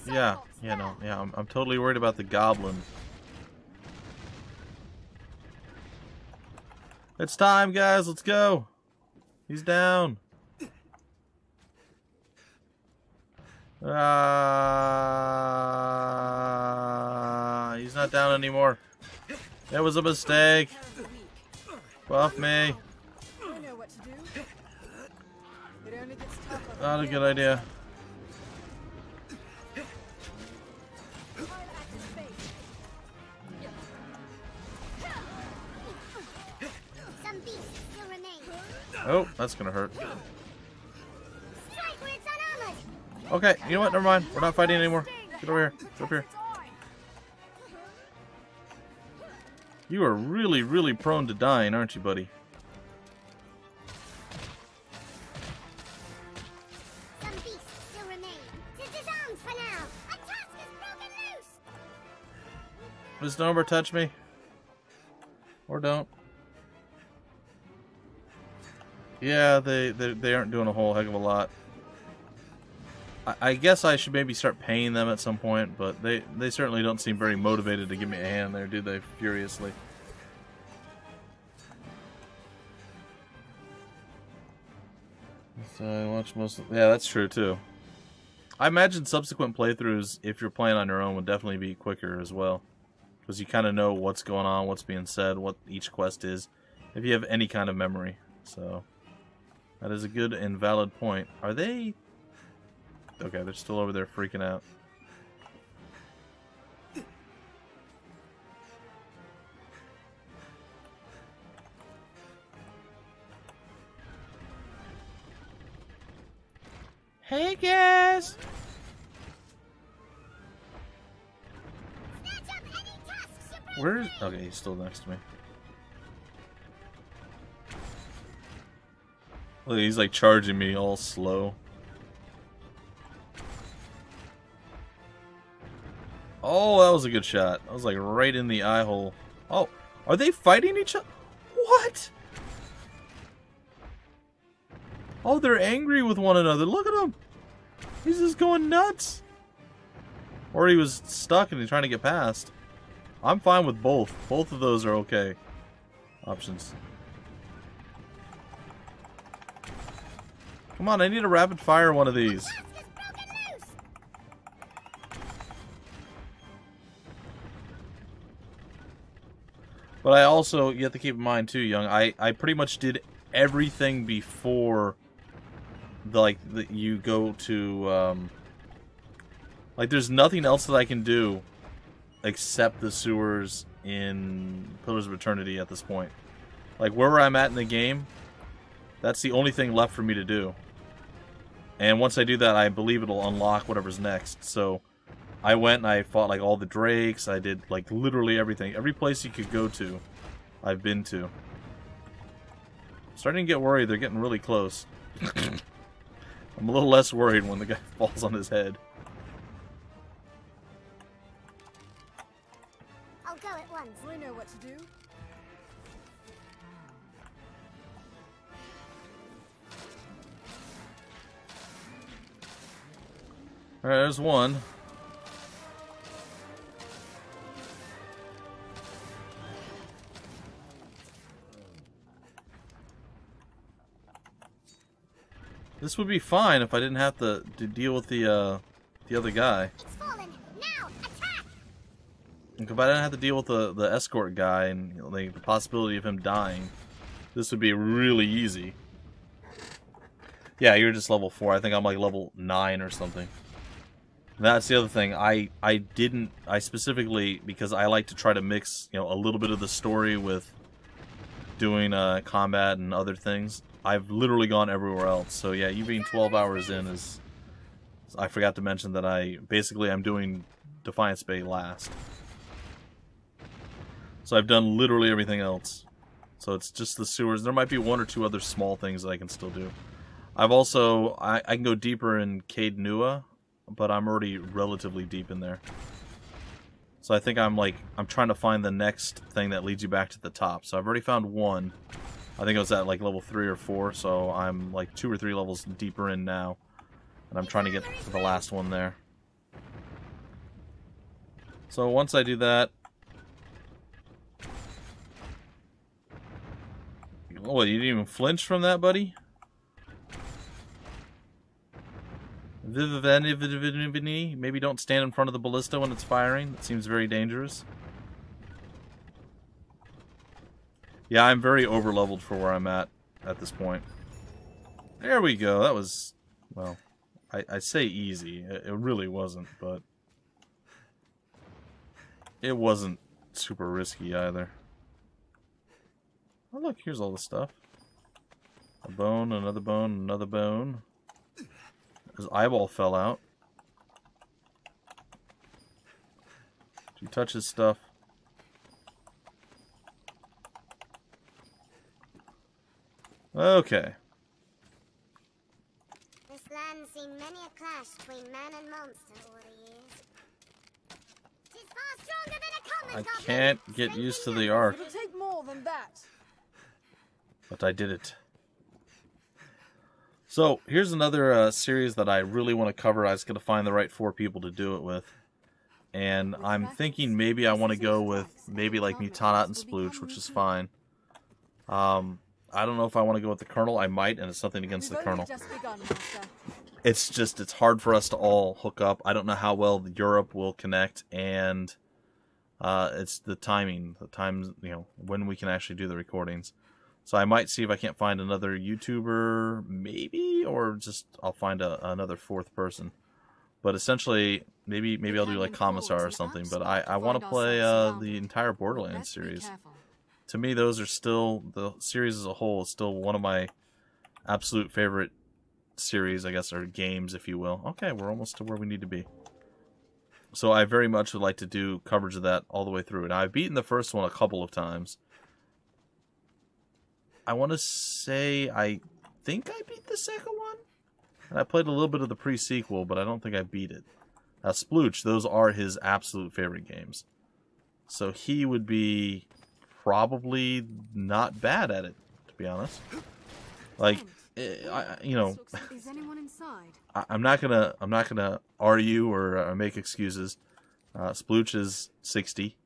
Goblin! Yeah, I'm totally worried about the goblin. It's time, guys. Let's go. He's down. He's not down anymore. It was a mistake. Buff me. I know what to do. It only gets tougher. Not a good idea. Some beasts still remain. Oh, that's gonna hurt. Strike where it's unarmored. Okay, you know what? Never mind. We're not fighting anymore. Get over here. Get up here. You are really, really prone to dying, aren't you, buddy? Some beasts still remain. Tis disarmed for now. A tusk is broken loose. Does no one touch me? Or don't? Yeah, they aren't doing a whole heck of a lot. I guess I should maybe start paying them at some point, but they certainly don't seem very motivated to give me a hand there, do they? Furiously. So I watch most of... Yeah, that's true, too. I imagine subsequent playthroughs, if you're playing on your own, would definitely be quicker as well. Because you kind of know what's going on, what's being said, what each quest is, if you have any kind of memory. So, that is a good and valid point. Are they... Okay, they're still over there freaking out. Hey guys! Where's... Okay, he's still next to me. Look, he's like charging me all slow. Oh, that was a good shot. That was like right in the eye hole. Oh, Are they fighting each other? What? Oh, they're angry with one another. Look at him. He's just going nuts. Or he was stuck and he's trying to get past. I'm fine with both. Both of those are okay options. Come on, I need a rapid fire one of these. But I also, you have to keep in mind too, Young, I pretty much did everything before you go to, like, there's nothing else that I can do except the sewers in Pillars of Eternity at this point. Like, where I'm at in the game, that's the only thing left for me to do. And once I do that, I believe it'll unlock whatever's next. So, I went and I fought, like, all the drakes. I did, like, literally everything. Every place you could go to, I've been to. Starting to get worried. They're getting really close. I'm a little less worried when the guy falls on his head. I'll go at once. I know what to do. Alright, there's one. This would be fine if I didn't have to deal with the other guy. It's fallen. Now, attack! If I didn't have to deal with the escort guy and the possibility of him dying, this would be really easy. Yeah, you're just level 4. I think I'm like level 9 or something. That's the other thing. I specifically, because I like to try to mix, you know, a little bit of the story with doing combat and other things. I've literally gone everywhere else. So yeah, you being 12 hours in is... I forgot to mention that I'm doing Defiance Bay last. So I've done literally everything else. So it's just the sewers. There might be 1 or 2 other small things that I can still do. I've also... I can go deeper in Caed Nua, but I'm already relatively deep in there. So I think I'm trying to find the next thing that leads you back to the top. So I've already found one. I think it was at like level 3 or 4, so I'm like 2 or 3 levels deeper in now. And I'm trying to get to the last one there. So once I do that... Oh, you didn't even flinch from that, buddy? Maybe don't stand in front of the ballista when it's firing. It seems very dangerous. Yeah, I'm very over-leveled for where I'm at this point. There we go. That was, well, I say easy. It really wasn't, but it wasn't super risky either. Oh, look, here's all the stuff. A bone, another bone, another bone. His eyeball fell out. Did you touch his stuff? Okay. This land's seen many a clash between man and monster over the years. 'Tis far stronger than a common I goblin. can't get used to the arc, It'll take more than that. but I did it. So, here's another series that I really want to cover. I just got to find the right 4 people to do it with. And I'm thinking maybe I want to go with maybe like Mutanat and Splooch, which is fine. I don't know if I want to go with the Colonel. I might, and it's nothing against the Colonel. It's just, it's hard for us to all hook up. I don't know how well Europe will connect, and it's the timing. The times, you know, when we can actually do the recordings. So I might see if I can't find another YouTuber, maybe, or just I'll find another 4th person. But essentially, maybe I'll do like Commissar or something. But I want to play the entire Borderlands series. To me, those are still, the series as a whole is still one of my absolute favorite series, I guess, or games, if you will. Okay, we're almost to where we need to be. So I very much would like to do coverage of that all the way through. Now, I've beaten the first one a couple of times. I want to say I think I beat the second one. And I played a little bit of the pre-sequel, but I don't think I beat it. Now, Splooch, those are his absolute favorite games. So he would be probably not bad at it, to be honest. Like, you know, Is anyone inside? I'm not gonna argue or make excuses. Splooch is 60,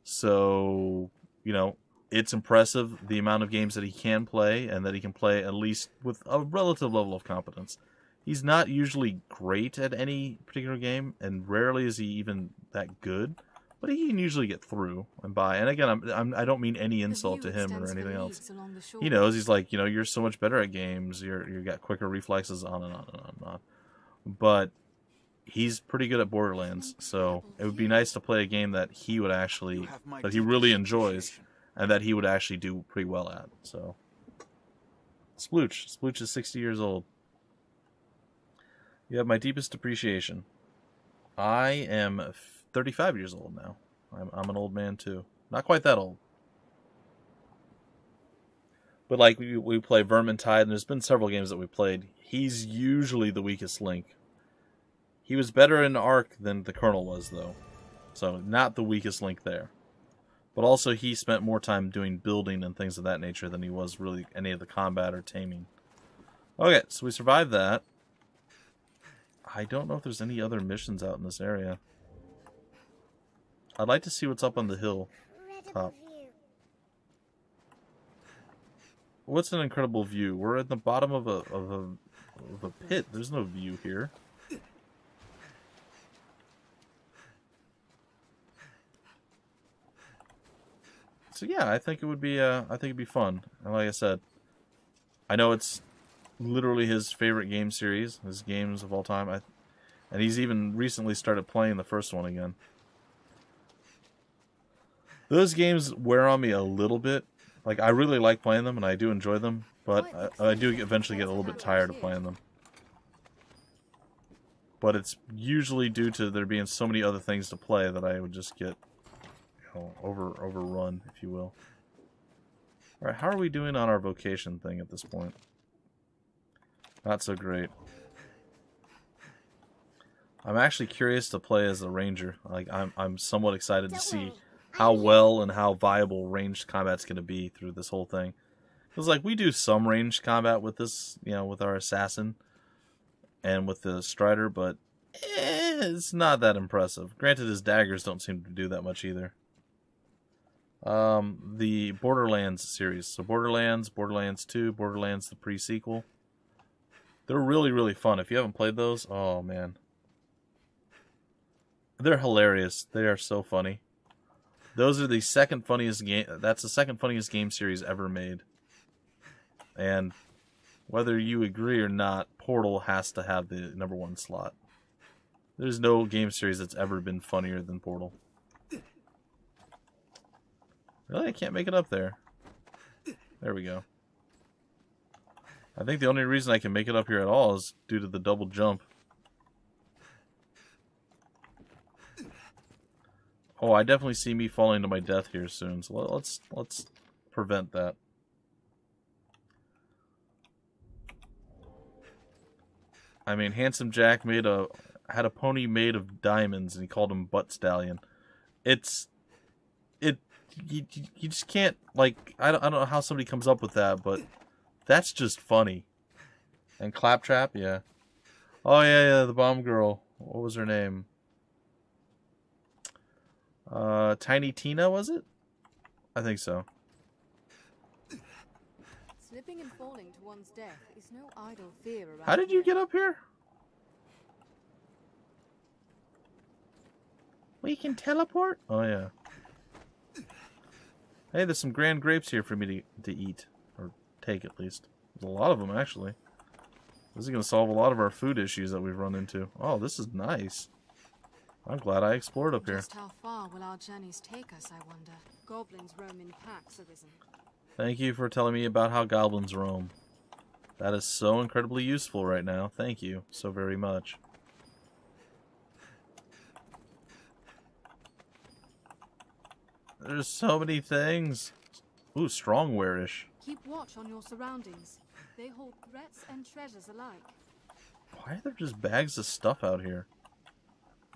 so you know it's impressive the amount of games that he can play and that he can play at least with a relative level of competence. He's not usually great at any particular game, and rarely is he even that good. But he can usually get through and by. And again, I don't mean any insult to him or anything else. He knows, he's like, you know, you're so much better at games. You got quicker reflexes, on and on and on and on. But he's pretty good at Borderlands, so it would be nice to play a game that he would actually, that he really enjoys, and that he would actually do pretty well at. So, Splooch is 60 years old. You have my deepest appreciation. I am 35 years old now. I'm an old man too. Not quite that old. But like we play Vermintide, and there's been several games that we played. He's usually the weakest link. He was better in Ark than the Colonel was, though. So not the weakest link there. But also he spent more time doing building and things of that nature than he was really any of the combat or taming. Okay, so we survived that. I don't know if there's any other missions out in this area. I'd like to see what's up on the hill top. What's an incredible view? We're at the bottom of a pit. There's no view here. So yeah, I think it would be it'd be fun. And like I said, I know it's literally his favorite game series, his games of all time. And he's even recently started playing the first one again. Those games wear on me a little bit. Like, I really like playing them, and I do enjoy them, but I do eventually get a little bit tired of playing them. But it's usually due to there being so many other things to play that I would just get, you know, overrun, if you will. Alright, how are we doing on our vocation thing at this point? Not so great. I'm actually curious to play as a ranger. Like, I'm somewhat excited to see how well and how viable ranged combat's going to be through this whole thing. Because, like, we do some ranged combat with this, you know, with our assassin and with the strider, but it's not that impressive. Granted, his daggers don't seem to do that much either. The Borderlands series. So Borderlands, Borderlands 2, Borderlands the pre-sequel. They're really, really fun. If you haven't played those, oh, man. They're hilarious. They are so funny. Those are the second funniest game. That's the second funniest game series ever made. And whether you agree or not, Portal has to have the #1 slot. There's no game series that's ever been funnier than Portal. Really? I can't make it up there. There we go. I think the only reason I can make it up here at all is due to the double jump. Oh, I definitely see me falling to my death here soon, so let's prevent that. I mean, Handsome Jack had a pony made of diamonds, and he called him Butt Stallion. You just can't, like, I don't know how somebody comes up with that, but that's just funny. And Claptrap, yeah. Oh yeah, the bomb girl. What was her name? Tiny Tina, was it? I think so. Slipping and falling to one's death is no idle fear around. How did you get up here? We can teleport? Oh yeah. Hey, there's some grand grapes here for me to eat. Or take, at least. There's a lot of them, actually. This is going to solve a lot of our food issues that we've run into. Oh, this is nice. I'm glad I explored up here. Just how far will our journeys take us, I wonder? Goblins roam in packs, Arisen. Thank you for telling me about how goblins roam. That is so incredibly useful right now. Thank you so very much. There's so many things. Ooh, strongware-ish. Keep watch on your surroundings. They hold threats and treasures alike. Why are there just bags of stuff out here?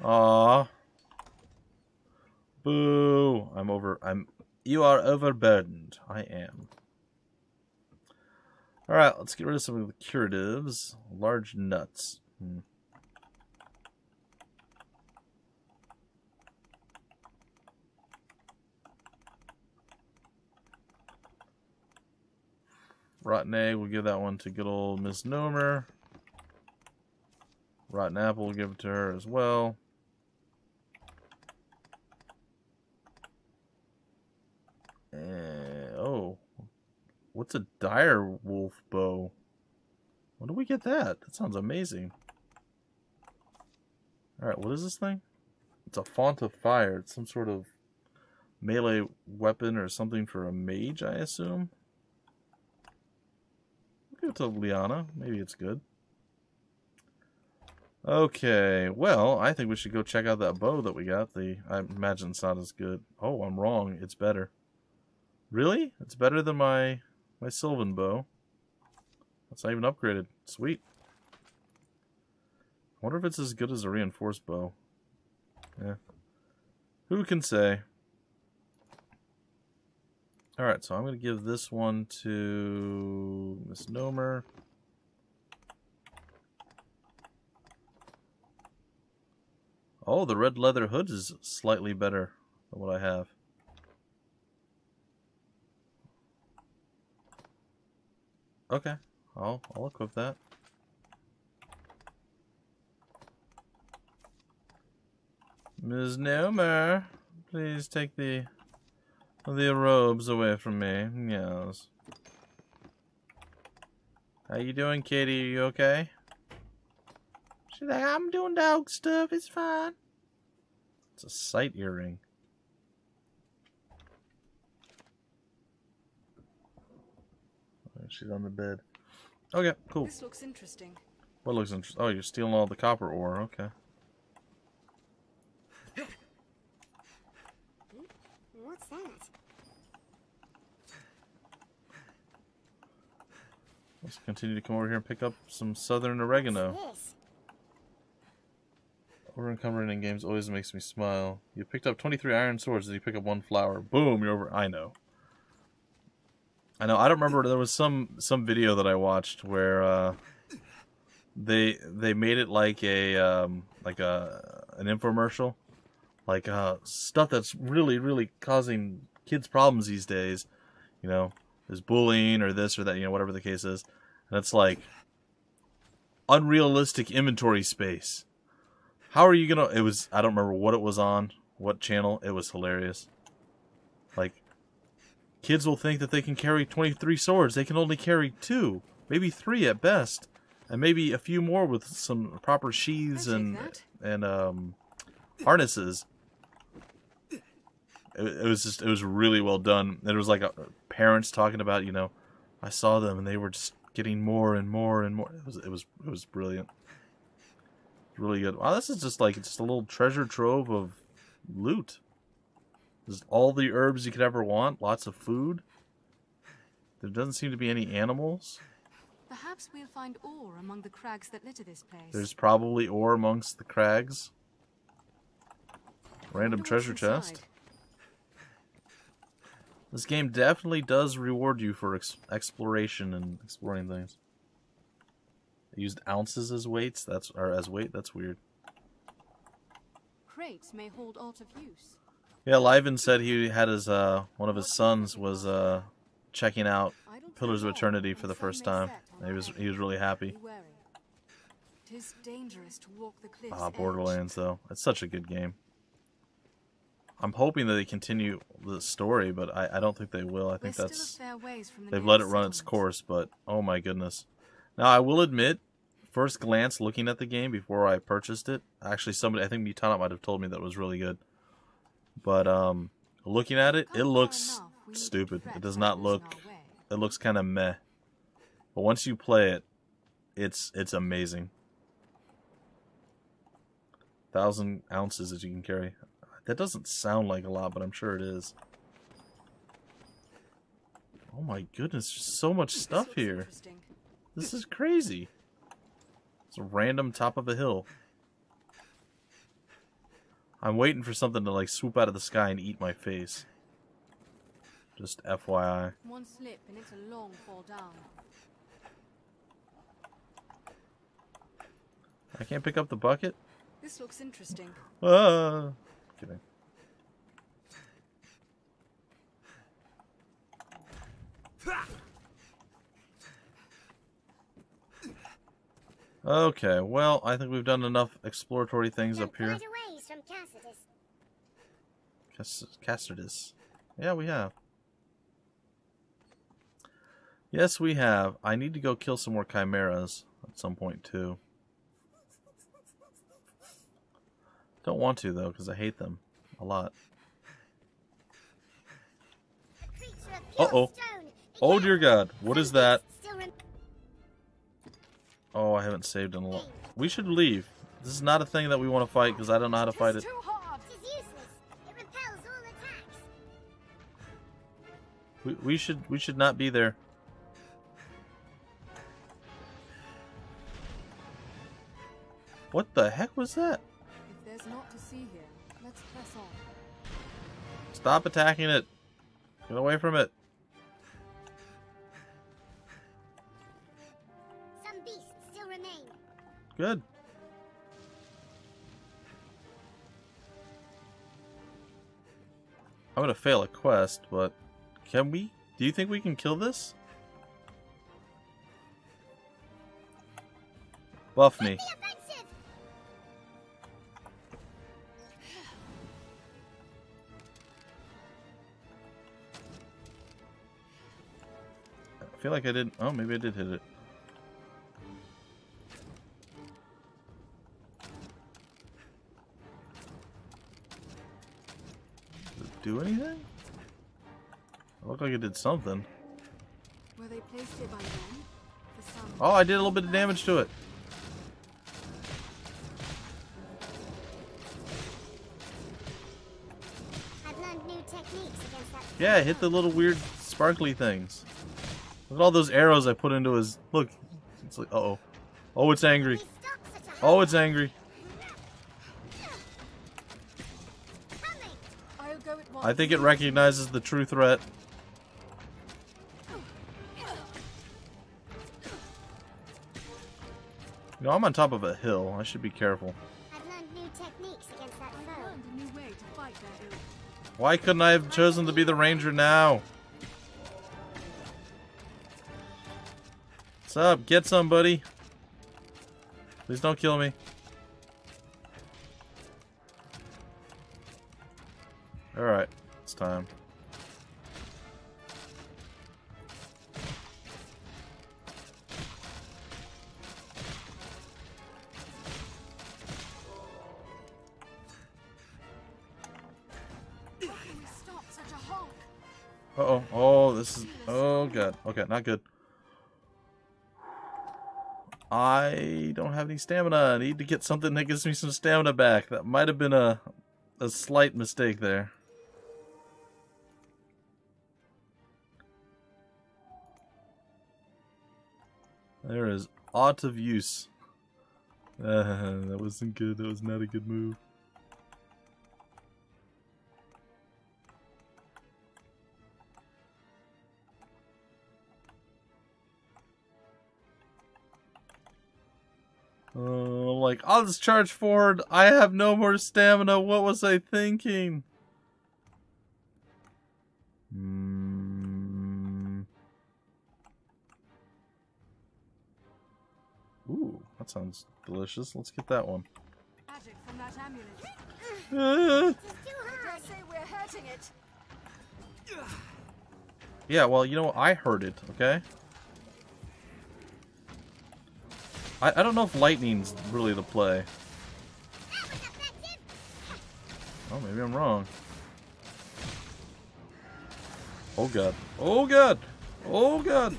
Aww. Boo. I'm You are overburdened. I am. Alright, let's get rid of some of the curatives. Large nuts. Rotten egg, we'll give that one to good old Misnomer. Rotten apple, we'll give it to her as well. Oh. What's a dire wolf bow? When do we get that? That sounds amazing. Alright, what is this thing? It's a font of fire. It's some sort of melee weapon or something for a mage, I assume. We'll give it to Liana. Maybe it's good. Okay, well, I think we should go check out that bow that we got. I imagine it's not as good. Oh, I'm wrong. It's better. Really? It's better than my Sylvan bow. That's not even upgraded. Sweet. I wonder if it's as good as a reinforced bow. Yeah. Who can say? Alright, so I'm going to give this one to Misnomer. Oh, the red leather hood is slightly better than what I have. Okay, I'll equip that. Ms. Nomer, please take the robes away from me. Yes. How you doing, Katie? Are you okay? She's like, I'm doing dog stuff. It's fine. It's a sight earring. She's on the bed. Okay, cool. This looks interesting. What looks interesting? Oh, you're stealing all the copper ore. Okay. What's that? Let's continue to come over here and pick up some southern oregano. What's this? Over-encumbering in games always makes me smile. You picked up 23 iron swords, and you pick up 1 flower. Boom, you're over. I know. I don't remember. There was some video that I watched where they made it like an infomercial, like stuff that's really causing kids problems these days. You know, there's bullying or this or that. You know, whatever the case is, and it's like unrealistic inventory space. How are you gonna? It was. I don't remember what it was on, what channel. It was hilarious. Like. Kids will think that they can carry 23 swords. They can only carry 2, maybe 3 at best, and maybe a few more with some proper sheaths and harnesses. It was really well done. It was like parents talking about, you know, I saw them and they were just getting more and more and more. It was brilliant. Really good. Wow, this is just a little treasure trove of loot. There's all the herbs you could ever want, lots of food. There doesn't seem to be any animals. Perhaps we'll find ore among the crags that litter this place. There's probably ore amongst the crags. Random treasure chest. This game definitely does reward you for exploration and exploring things. I used ounces as weights. That's weird. Crates may hold alt of use. Yeah, Liven said he had his one of his sons was checking out Pillars of Eternity for the first time. He was really happy. Borderlands though, it's such a good game. I'm hoping that they continue the story, but I don't think they will. I think they've let it run its course. But oh my goodness! Now I will admit, first glance looking at the game before I purchased it, actually I think Mutana might have told me that it was really good. But looking at it, it looks stupid. It does not look. It looks kind of meh. But once you play it, it's amazing. 1,000 ounces that you can carry. That doesn't sound like a lot, but I'm sure it is. Oh my goodness, there's so much stuff here. This is crazy. It's a random top of a hill. I'm waiting for something to like swoop out of the sky and eat my face. Just FYI. One slip and it's a long fall down. I can't pick up the bucket? This looks interesting. Ah! Kidding. Okay, well, I think we've done enough exploratory things up here. Quite a ways from Cassidus. Castardus. Yeah, we have. Yes, we have. I need to go kill some more chimeras at some point, too. Don't want to, though, because I hate them a lot. Uh-oh. Oh, dear God. What is that? Oh, I haven't saved in a lot. We should leave. This is not a thing that we want to fight, because I don't know how to fight it. It is useless. It repels all attacks. We should not be there. What the heck was that? If there's not to see here, let's press on. Stop attacking it. Get away from it. Some beasts still remain. Good. I'm gonna fail a quest, but can we? Do you think we can kill this? Buff me. I feel like I didn't. Oh, maybe I did hit it. Did it do anything? It looked like it did something. Where they placed it by then? For some Oh, I did a little bit of damage to it. I've learned new techniques against that. Yeah, hit the little weird sparkly things. Look at all those arrows I put into his... Look. It's like, uh-oh. Oh, it's angry. Oh, it's angry. I'll go at once. I think it recognizes the true threat. You know, I'm on top of a hill. I should be careful. I've learned new techniques against that foe. Learned a new way to fight that ill. Why couldn't I have chosen to be the ranger now? What's up? Get somebody. Please don't kill me. Alright, it's time. How can we stop such a honk? Uh-oh. Oh, this is... Oh, God. Okay, not good. I don't have any stamina. I need to get something that gives me some stamina back. That might have been a slight mistake there. There is aught of use. That wasn't good. That was not a good move. I'm like, I'll just charge forward. I have no more stamina. What was I thinking? Ooh, that sounds delicious. Let's get that one. Magic from that amulet. It's too hard. Say we're hurting it. Yeah, well, you know, I heard it, okay? I don't know if lightning's really the play. Oh, maybe I'm wrong. Oh, God. Oh, God! Oh, God!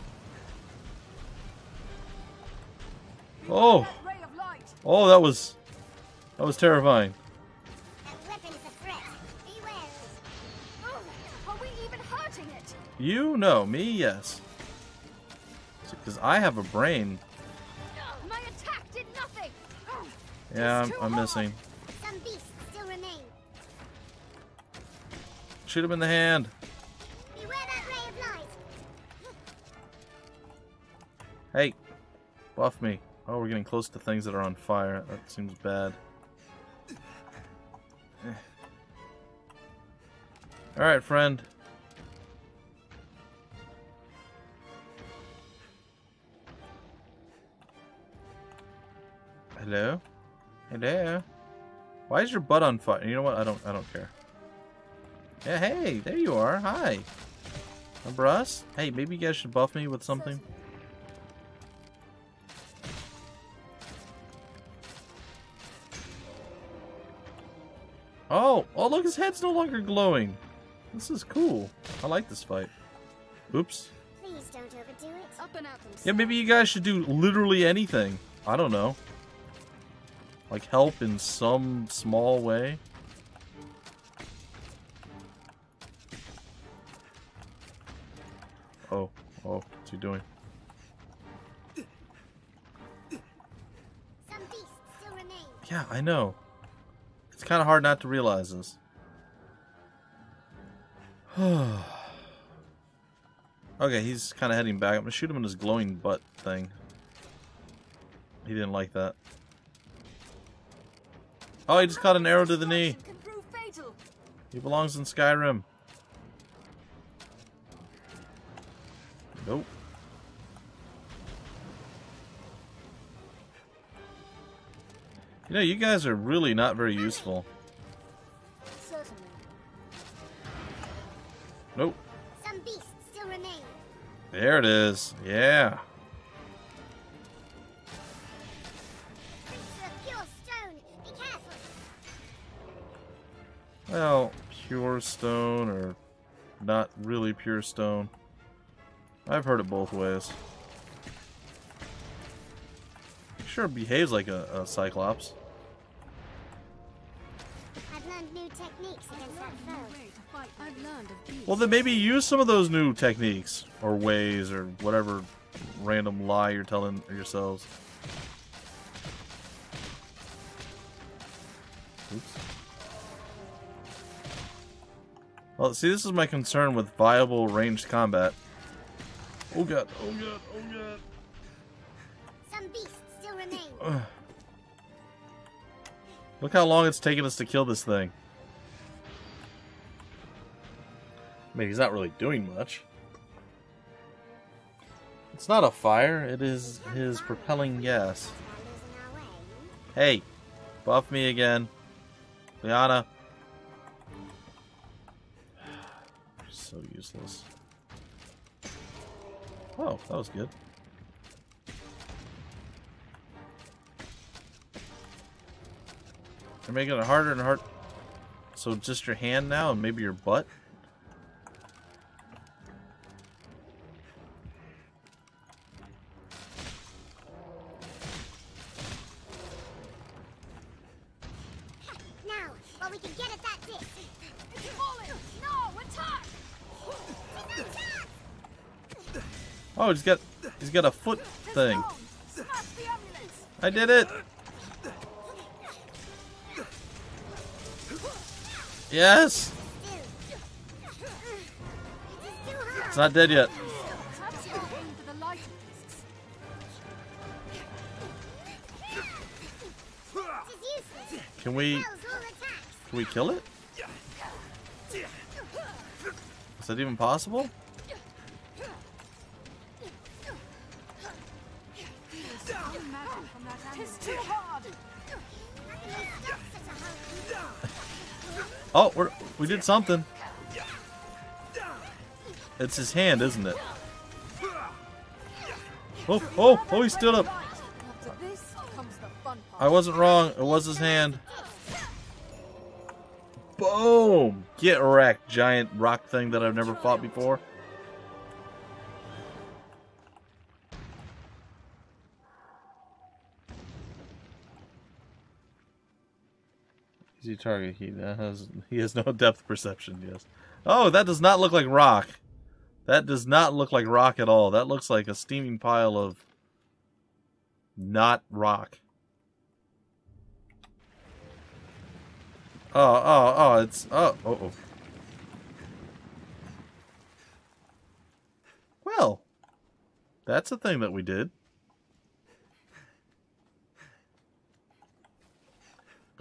Oh! Oh, that was terrifying. That weapon is a threat. Beware. Oh, are we even hurting it? You know, me, yes. Because I have a brain. My attack did nothing. Yeah, I'm missing. Some beasts still remain. Shoot him in the hand. Beware that Hey, buff me. Oh, we're getting close to things that are on fire. That seems bad. Alright, friend. Hello? Hello? Why is your butt on fire? You know what? I don't care. Yeah, hey, there you are. Hi. Remember us? Hey, maybe you guys should buff me with something. Oh, look, his head's no longer glowing. This is cool. I like this fight. Oops. Please don't overdo it. Up and out Yeah, maybe you guys should do literally anything. I don't know. Like help in some small way. Oh, what's he doing? Some beasts still remain. Yeah, I know. It's kind of hard not to realize this. Okay, he's kind of heading back. I'm gonna shoot him in his glowing butt thing. He didn't like that. Oh, he just caught an arrow to the knee. He belongs in Skyrim. Nope. You know, you guys are really not very useful. Certainly. Nope. Some beasts still remain. There it is. Yeah. Creature of pure stone. Be careful. Well, pure stone or not really pure stone. I've heard it both ways. Sure behaves like a Cyclops. I've learned new techniques against that foe. I've learned of beasts. Well, then maybe use some of those new techniques or ways or whatever random lie you're telling yourselves. Oops. Well, see, this is my concern with viable ranged combat. Oh god, oh god, oh god. Some beasts still remain. Look how long it's taken us to kill this thing. I mean, he's not really doing much. It's not a fire, it is his propelling gas. Hey, buff me again. Liana. You're so useless. Oh, that was good. They're making it harder and harder. So just your hand now and maybe your butt? Now, while we can get at that disc. It's falling! No, attack! Oh, he's got a foot thing. Smash the ambulance! I did it. Yes. It's not dead yet. Perhaps you can aim for the lighter discs. Can we kill it? Is that even possible? It's too hard! Oh, we did something. It's his hand, isn't it? Oh, he stood up. After this comes the fun part. I wasn't wrong. It was his hand. Boom! Get wrecked, giant rock thing that I've never fought before. Easy target. He has no depth perception. Yes. Oh, that does not look like rock. That does not look like rock at all. That looks like a steaming pile of not rock. Oh. Well, that's a thing that we did.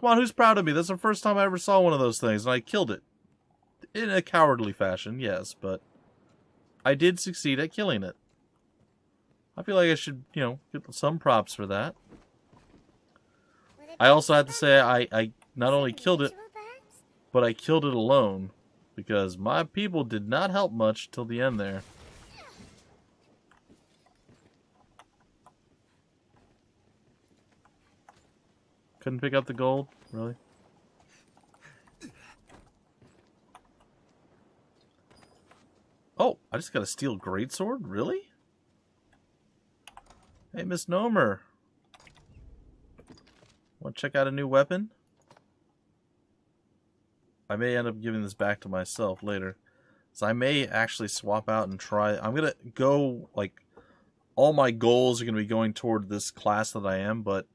Come on, who's proud of me? That's the first time I ever saw one of those things, and I killed it. In a cowardly fashion, yes, but I did succeed at killing it. I feel like I should, you know, get some props for that. I also have to say I not only killed it, but I killed it alone. Because my people did not help much till the end there. Couldn't pick up the gold? Really? Oh, I just got a steel greatsword? Really? Hey, Miss Nomer. Want to check out a new weapon? I may end up giving this back to myself later. So I may actually swap out and try. I'm going to go, like, all my goals are going to be going toward this class that I am, but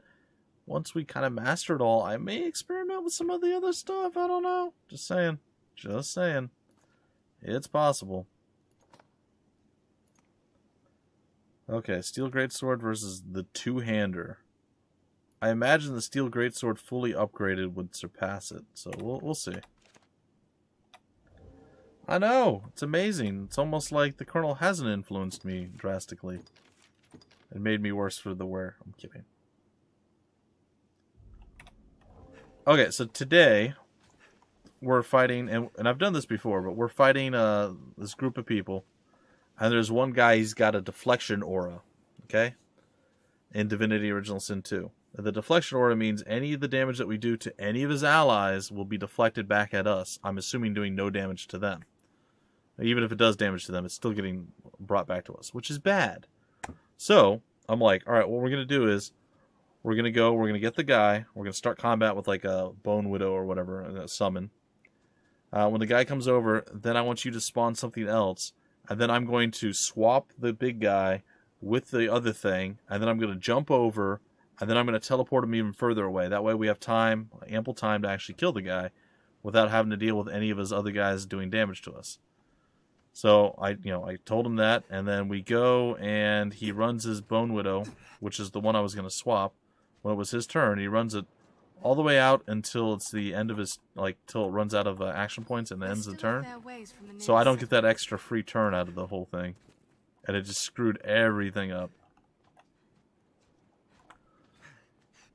once we kind of master it all, I may experiment with some of the other stuff. I don't know. Just saying. Just saying. It's possible. Okay, steel greatsword versus the two-hander. I imagine the steel greatsword fully upgraded would surpass it, so we'll see. I know, it's amazing. It's almost like the Colonel hasn't influenced me drastically. It made me worse for the wear. I'm kidding. Okay, so today we're fighting, and I've done this before, but we're fighting this group of people. And there's one guy, he's got a deflection aura, okay? In Divinity Original Sin 2. The deflection aura means any of the damage that we do to any of his allies will be deflected back at us. I'm assuming doing no damage to them. Even if it does damage to them, it's still getting brought back to us, which is bad. So, I'm like, alright, what we're going to do is, we're going to get the guy, we're going to start combat with like a Bone Widow or whatever, a summon. When the guy comes over, then I want you to spawn something else, and then I'm going to swap the big guy with the other thing, and then I'm going to jump over, and then I'm going to teleport him even further away. That way we have time, ample time to actually kill the guy without having to deal with any of his other guys doing damage to us. So I told him that, and then we go and he runs his Bone Widow, which is the one I was going to swap when it was his turn. He runs it all the way out until it's the end of his, till it runs out of action points and ends the turn. So I don't get that extra free turn out of the whole thing. And it just screwed everything up.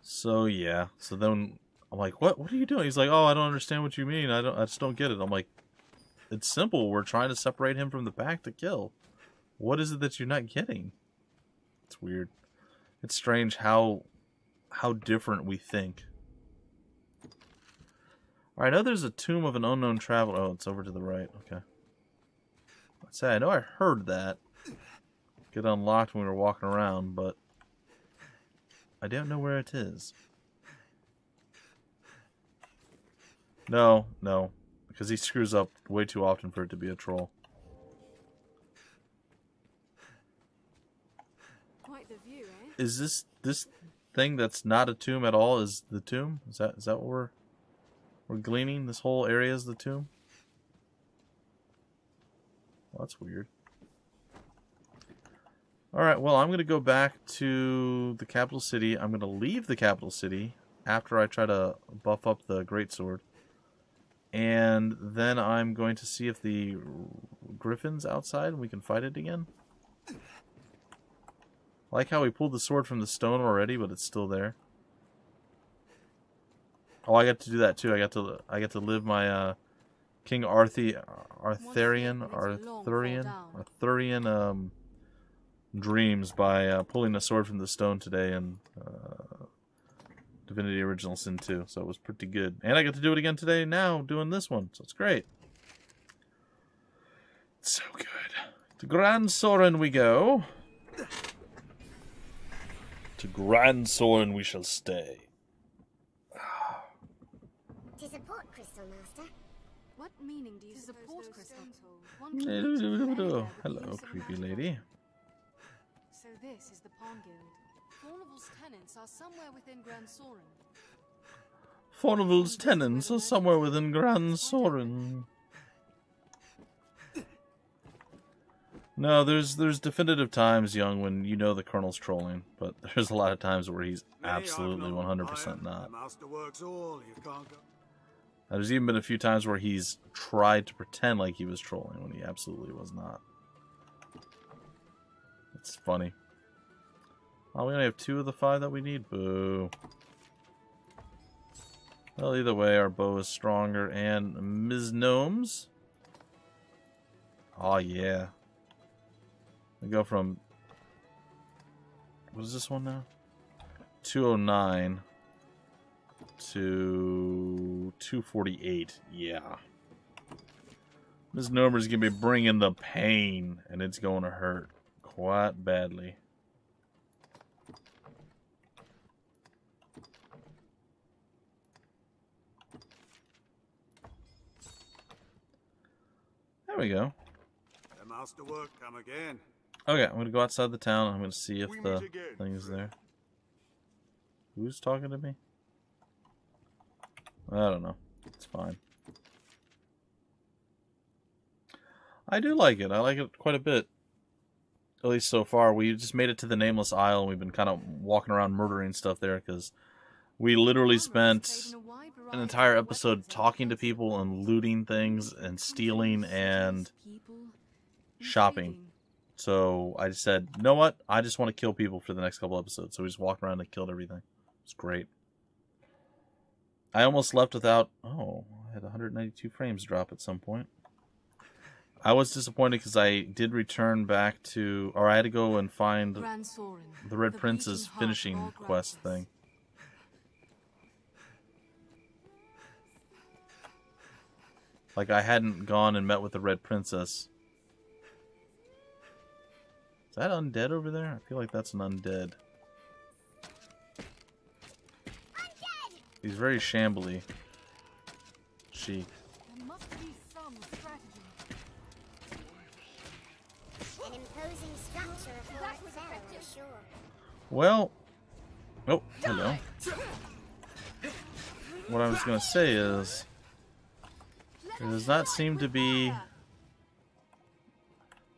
So yeah, so then I'm like, what are you doing? He's like, oh, I don't understand what you mean. I just don't get it. I'm like, it's simple. We're trying to separate him from the pack to kill. What is it that you're not getting? It's weird. It's strange how different we think. Alright, I know there's a tomb of an unknown traveler. Oh, it's over to the right. Okay. Let's say, I know I heard that get unlocked when we were walking around, but I don't know where it is. No, because he screws up way too often for it to be a troll. Quite the view, eh? Is this thing that's not a tomb at all is the tomb? Is that what we're gleaning? This whole area is the tomb? Well, that's weird. Alright, well, I'm going to go back to the capital city. I'm going to leave the capital city after I try to buff up the greatsword. And then I'm going to see if the Griffin's outside and we can fight it again. I like how we pulled the sword from the stone already, but it's still there. Oh, I got to do that too. I got to live my King Arthurian dreams by pulling a sword from the stone today in Divinity Original Sin 2. So it was pretty good. And I get to do it again today now, doing this one. So it's great. It's so good. To Grand Soren we go. To Grand Soren we shall stay. To support Crystal Master. What meaning do you support Crystal? Hello, creepy lady. So this is the Pawn Guild. Fornival's tenants are somewhere within Grand Soren. Fornival's tenants are somewhere within Grand Soren. No, there's definitive times, young, when you know the Colonel's trolling, but there's a lot of times where he's absolutely 100% not. And there's even been a few times where he's tried to pretend like he was trolling when he absolutely was not. It's funny. Oh, we only have 2 of the 5 that we need? Boo. Well, either way, our bow is stronger. And Ms. Gnomes. Oh, yeah. We go from... What is this one now? 209 to 248. Yeah. Ms. Gnomer's going to be bringing the pain, and it's going to hurt quite badly. There we go. The masterwork come again. Okay, I'm going to go outside the town. I'm going to see if the thing is there. Who's talking to me? I don't know. It's fine. I do like it. I like it quite a bit. At least so far. We just made it to the Nameless Isle. And we've been kind of walking around murdering stuff there because we literally spent an entire episode talking to people and looting things and stealing and shopping. So I just said, you know what? I just want to kill people for the next couple episodes. So we just walked around and killed everything. It's great. I almost left without... Oh, I had 192 frames drop at some point. I was disappointed because I did return back to... Or I had to go and find the Red Prince's finishing quest thing. Like, I hadn't gone and met with the Red Princess. Is that undead over there? I feel like that's an undead. He's very shambly. She. There must be some strategy. An imposing structure of your cell, for sure. Well. Oh, hello. What I was going to say is... There does not seem to be...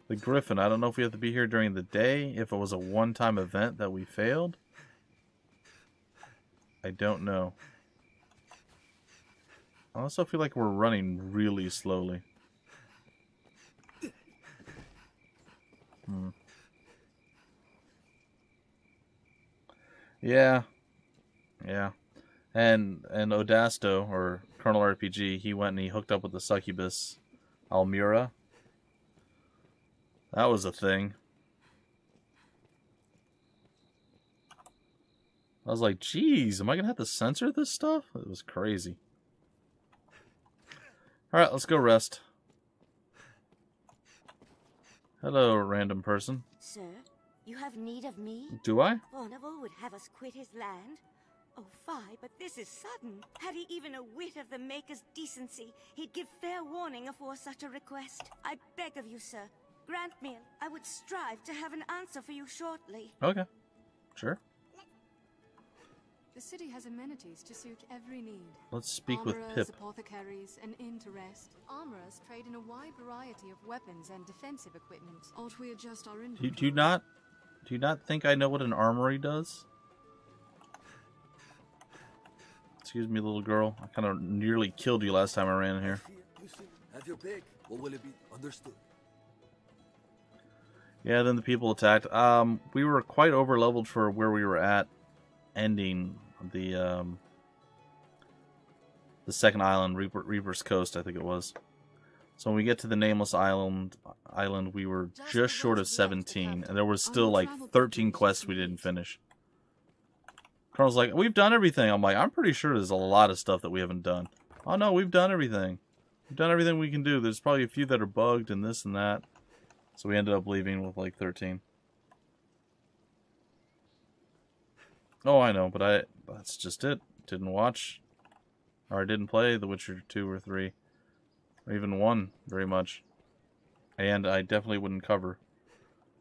The Griffin. I don't know if we have to be here during the day. If it was a one-time event that we failed. I don't know. I also feel like we're running really slowly. Yeah. Yeah. And Odasto, or Colonel RPG, he went and he hooked up with the succubus, Almira. That was a thing. I was like, geez, am I going to have to censor this stuff? It was crazy. Alright, let's go rest. Hello, random person. Sir, you have need of me? Do I? Fornival would have us quit his land? Oh, fie, but this is sudden. Had he even a whit of the Maker's decency, he'd give fair warning afore such a request. I beg of you, sir, grant me. I would strive to have an answer for you shortly. Okay. Sure. The city has amenities to suit every need. Let's speak with Armorers, Pip. apothecaries, an inn to rest. Armorers trade in a wide variety of weapons and defensive equipment. Ought we adjust our inventory? Do you not think I know what an armory does? Excuse me, little girl. I kind of nearly killed you last time I ran in here. Have your pick. What will it be? Understood. Yeah, then the people attacked. We were quite over-leveled for where we were at, ending the second island, Reaper's Coast, I think it was. So when we get to the Nameless Island, we were just short of 17, and there was still like 13 quests we didn't finish. Colonel's like, we've done everything. I'm like, I'm pretty sure there's a lot of stuff that we haven't done. Oh no, we've done everything. We've done everything we can do. There's probably a few that are bugged and this and that. So we ended up leaving with like 13. Oh, I know, but that's just it. Didn't watch, or I didn't play The Witcher 2 or 3, or even 1 very much. And I definitely wouldn't cover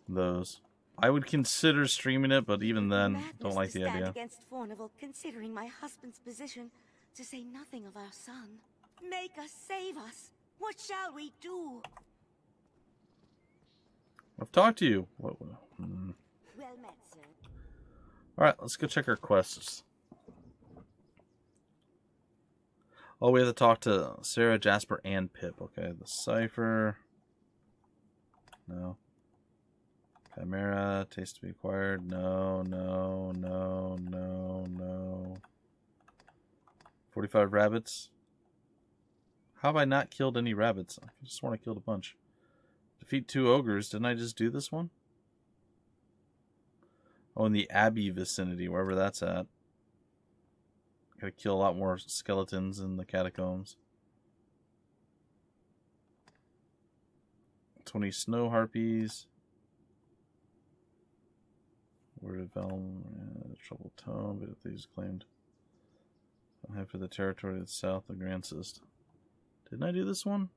those. I would consider streaming it, but even then, don't like the idea. Against Fornival, considering my husband's position, to say nothing of our son. Make us, save us. What shall we do? I've talked to you. What? Well met, sir. Alright, let's go check our quests. Oh, we have to talk to Sarah, Jasper, and Pip. Okay, the Cipher. No. Chimera, taste to be acquired. No, no, no, no, no. 45 rabbits. How have I not killed any rabbits? I just want to kill a bunch. Defeat 2 ogres. Didn't I just do this one? Oh, in the Abbey vicinity, wherever that's at. Gotta kill a lot more skeletons in the catacombs. 20 snow harpies. Word of Elm, Troubled Tone, but if these claimed. I'll head for the territory that's south of Grand Cyst. Didn't I do this one?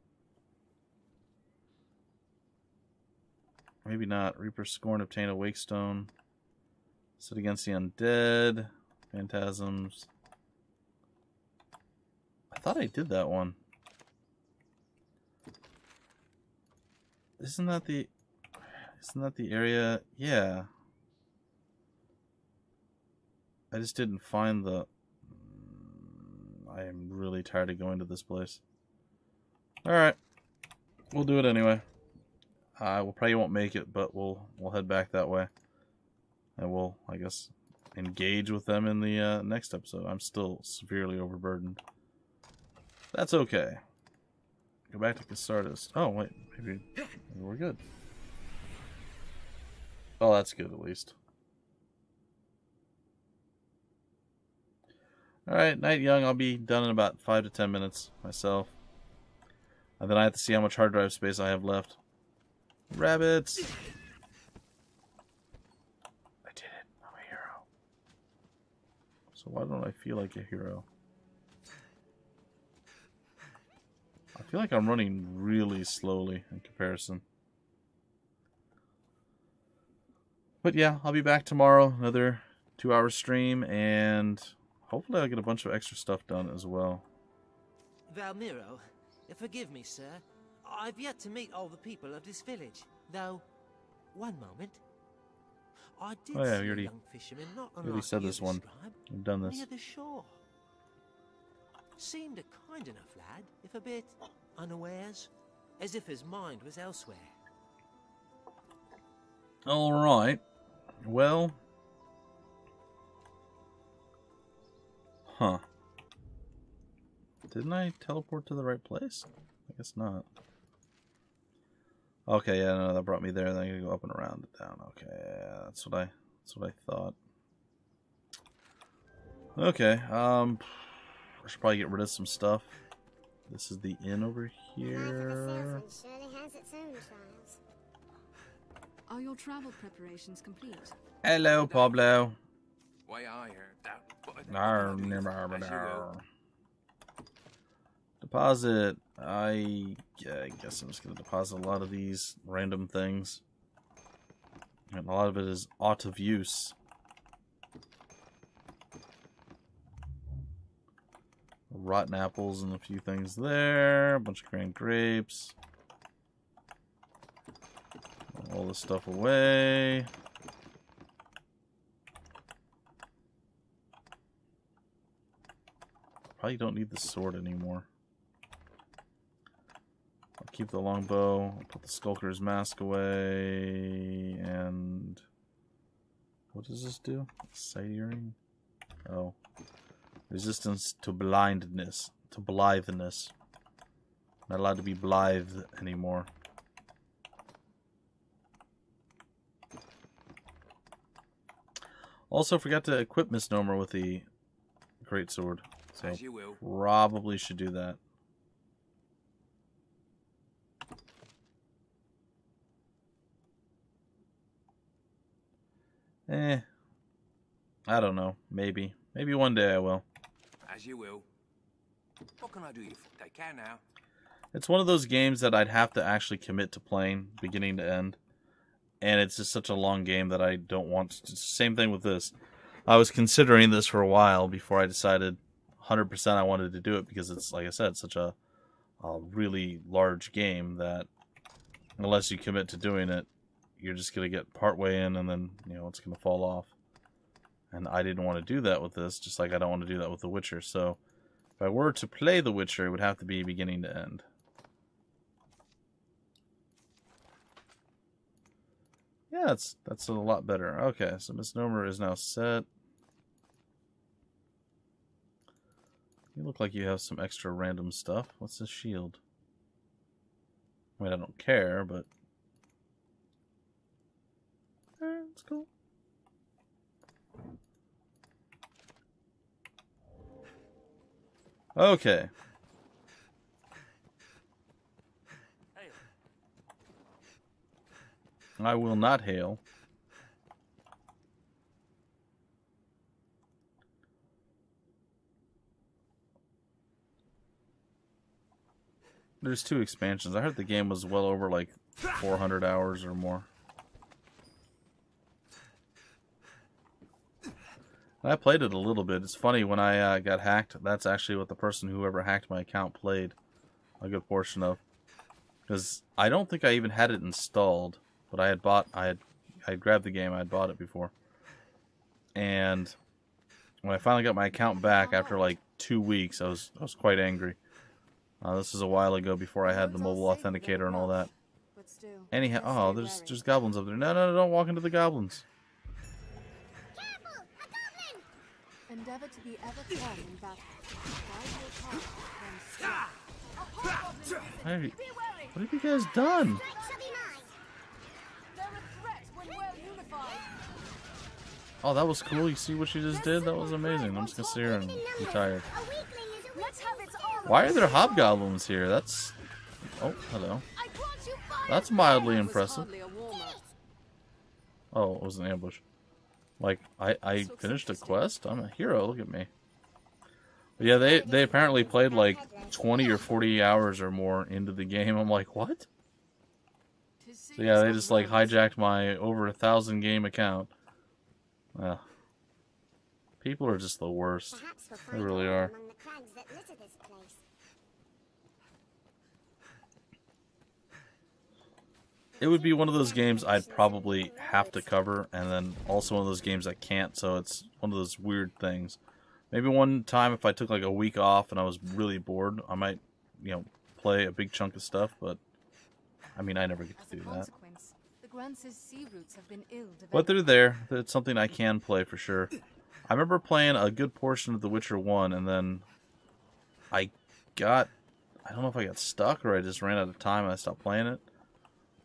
Maybe not. Reaper's Scorn, obtain a Wake Stone. Sit against the undead. Phantasms. I thought I did that one. Isn't that the area? Yeah. I just didn't find the... I am really tired of going to this place. Alright. We'll do it anyway. We probably won't make it, but we'll head back that way. And we'll, I guess, engage with them in the next episode. I'm still severely overburdened. That's okay. Go back to Casardis. Oh, wait. Maybe we're good. Oh, that's good, at least. Alright, Night Young. I'll be done in about 5 to 10 minutes myself. And then I have to see how much hard drive space I have left. Rabbits! I did it. I'm a hero. So why don't I feel like a hero? I feel like I'm running really slowly in comparison. But yeah, I'll be back tomorrow. Another 2-hour stream, and hopefully I'll get a bunch of extra stuff done as well. Valmiro, forgive me, sir. I've yet to meet all the people of this village. Though, one moment. I did see a young fisherman not unlike said you this one. described, I've done this. near the shore. Seemed a kind enough lad, if a bit unawares, as if his mind was elsewhere. Alright. Well. Huh. Didn't I teleport to the right place? I guess not. Okay, yeah, no, that brought me there. Then I gotta go up and around and down. Okay, yeah, that's what I thought. Okay, I should probably get rid of some stuff. This is the inn over here. Are your travel preparations complete? Hello, Pablo. Why are you? Deposit. I guess I'm just going to deposit a lot of these random things. And a lot of it is out of use. Rotten apples and a few things there. A bunch of grand grapes. All this stuff away. Probably don't need the sword anymore. I'll keep the longbow. I'll put the skulker's mask away. And what does this do? Sight earring? Oh. Resistance to blindness. To blitheness. Not allowed to be blithe anymore. Also forgot to equip Misnomer with the greatsword. So As you will. Probably should do that. I don't know. Maybe. Maybe one day I will. As you will. What can I do you for? Take care now. It's one of those games that I'd have to actually commit to playing beginning to end. And it's just such a long game that I don't want to. Same thing with this. I was considering this for a while before I decided 100% I wanted to do it, because it's, like I said, such a really large game that unless you commit to doing it, you're just gonna get part way in and then it's gonna fall off. And I didn't want to do that with this, just like I don't want to do that with The Witcher. So if I were to play The Witcher, it would have to be beginning to end. Yeah, that's a lot better. Okay, so Misnomer is now set. You look like you have some extra random stuff. What's this shield? I mean, I don't care, but... Alright, that's cool. Okay. I will not hail. There's 2 expansions. I heard the game was well over like 400 hours or more. I played it a little bit. It's funny, when I got hacked, that's actually what the person whoever hacked my account played a good portion of. Because I don't think I even had it installed, but I had grabbed the game, I had bought it before. And when I finally got my account back after like 2 weeks, I was quite angry. This is a while ago, before I had the mobile authenticator and all that. Anyhow, oh, there's goblins up there. No, don't walk into the goblins. Endeavor to be ever firm in battle. Hey, what have you guys done? Oh, that was cool. You see what she just did? That was amazing. I'm just gonna sit here and be tired. Why are there hobgoblins here? That's... Oh, hello. That's mildly impressive. Oh, it was an ambush. Like, I finished a quest? I'm a hero, look at me. But yeah, they apparently played like 20 or 40 hours or more into the game. I'm like, what? So yeah, they just like hijacked my over 1,000 game account. People are just the worst. They really are. It would be one of those games I'd probably have to cover, and then also one of those games I can't, so it's one of those weird things. Maybe one time if I took like a week off and I was really bored, I might, play a big chunk of stuff, but I mean, I never get to do that. But they're there. It's something I can play for sure. I remember playing a good portion of The Witcher 1, and then I don't know if I got stuck or I just ran out of time and I stopped playing it.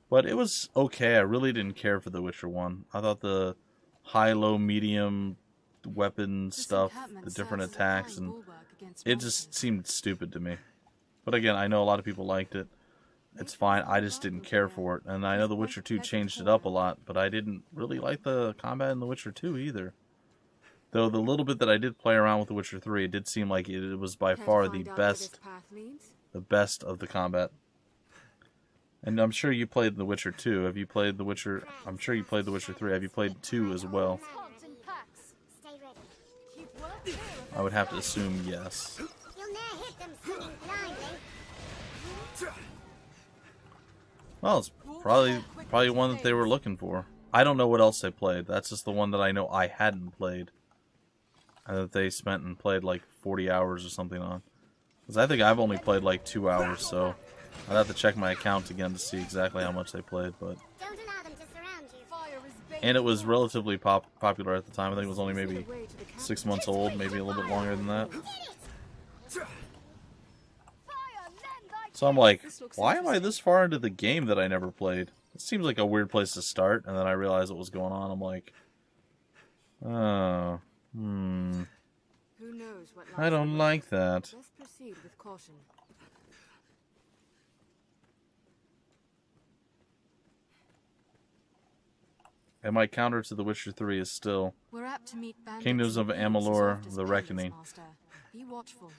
But it was okay. I really didn't care for The Witcher 1. I thought the high, low, medium weapon stuff, the different attacks, and it just seemed stupid to me. But again, I know a lot of people liked it. It's fine. I just didn't care for it. And I know The Witcher 2 changed it up a lot, but I didn't really like the combat in The Witcher 2 either. Though the little bit that I did play around with The Witcher 3, it did seem like it was by far the best of the combat. And I'm sure you played The Witcher 2. Have you played The Witcher? I'm sure you played The Witcher 3. Have you played 2 as well? I would have to assume yes. Well, it's probably one that they were looking for. I don't know what else they played. That's just the one that I know I hadn't played. And that they spent and played like 40 hours or something on. Because I think I've only played like 2 hours, so... I'd have to check my account again to see exactly how much they played, but... And it was relatively popular at the time. I think it was only maybe 6 months old, maybe a little bit longer than that. So I'm like, why am I this far into the game that I never played? It seems like a weird place to start, and then I realized what was going on. I'm like, oh, I don't like that. Let's proceed with caution. And my counter to The Witcher 3 is still We're apt to meet Kingdoms of Amalur: The Reckoning. Be watchful.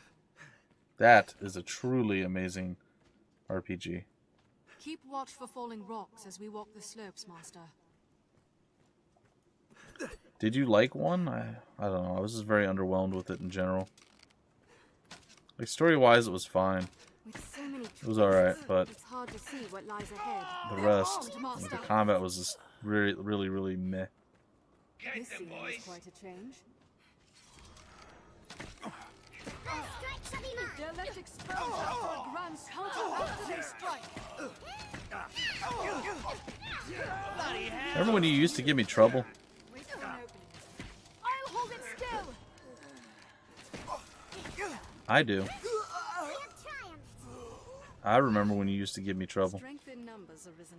That is a truly amazing RPG. Keep watch for falling rocks as we walk the slopes, Master. Did you like 1? I don't know. I was just very underwhelmed with it in general. Like, story-wise, it was fine. It was alright, but It's hard to see what lies ahead. the rest, the combat was just really meh. This scene is quite a change. The electric spells for a grand counter after they strike. Remember when you used to give me trouble? I'll hold it still. I do. I remember when you used to give me trouble. Strength in numbers, Arisen.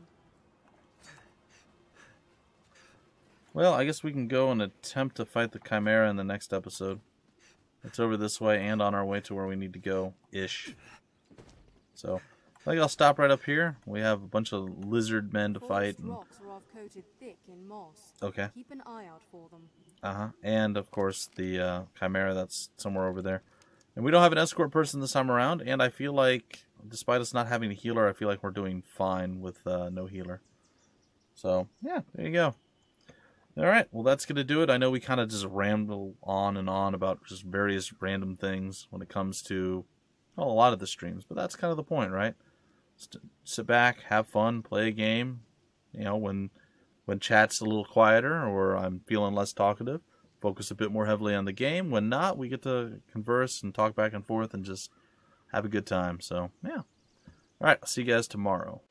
Well, I guess we can go and attempt to fight the Chimera in the next episode. It's over this way and on our way to where we need to go-ish. So, I think I'll stop right up here. We have a bunch of lizard men to fight. And... rocks are coated thick in moss. Okay. Keep an eye out for them. And, of course, the Chimera that's somewhere over there. And we don't have an escort person this time around, and I feel like, despite us not having a healer, I feel like we're doing fine with no healer. So, yeah, there you go. Alright, well that's going to do it. I know we kind of just ramble on and on about just various random things when it comes to, well, a lot of the streams, but that's kind of the point, right? Just sit back, have fun, play a game, you know, when chat's a little quieter or I'm feeling less talkative, focus a bit more heavily on the game. When not, we get to converse and talk back and forth and just have a good time. So, yeah. Alright, I'll see you guys tomorrow.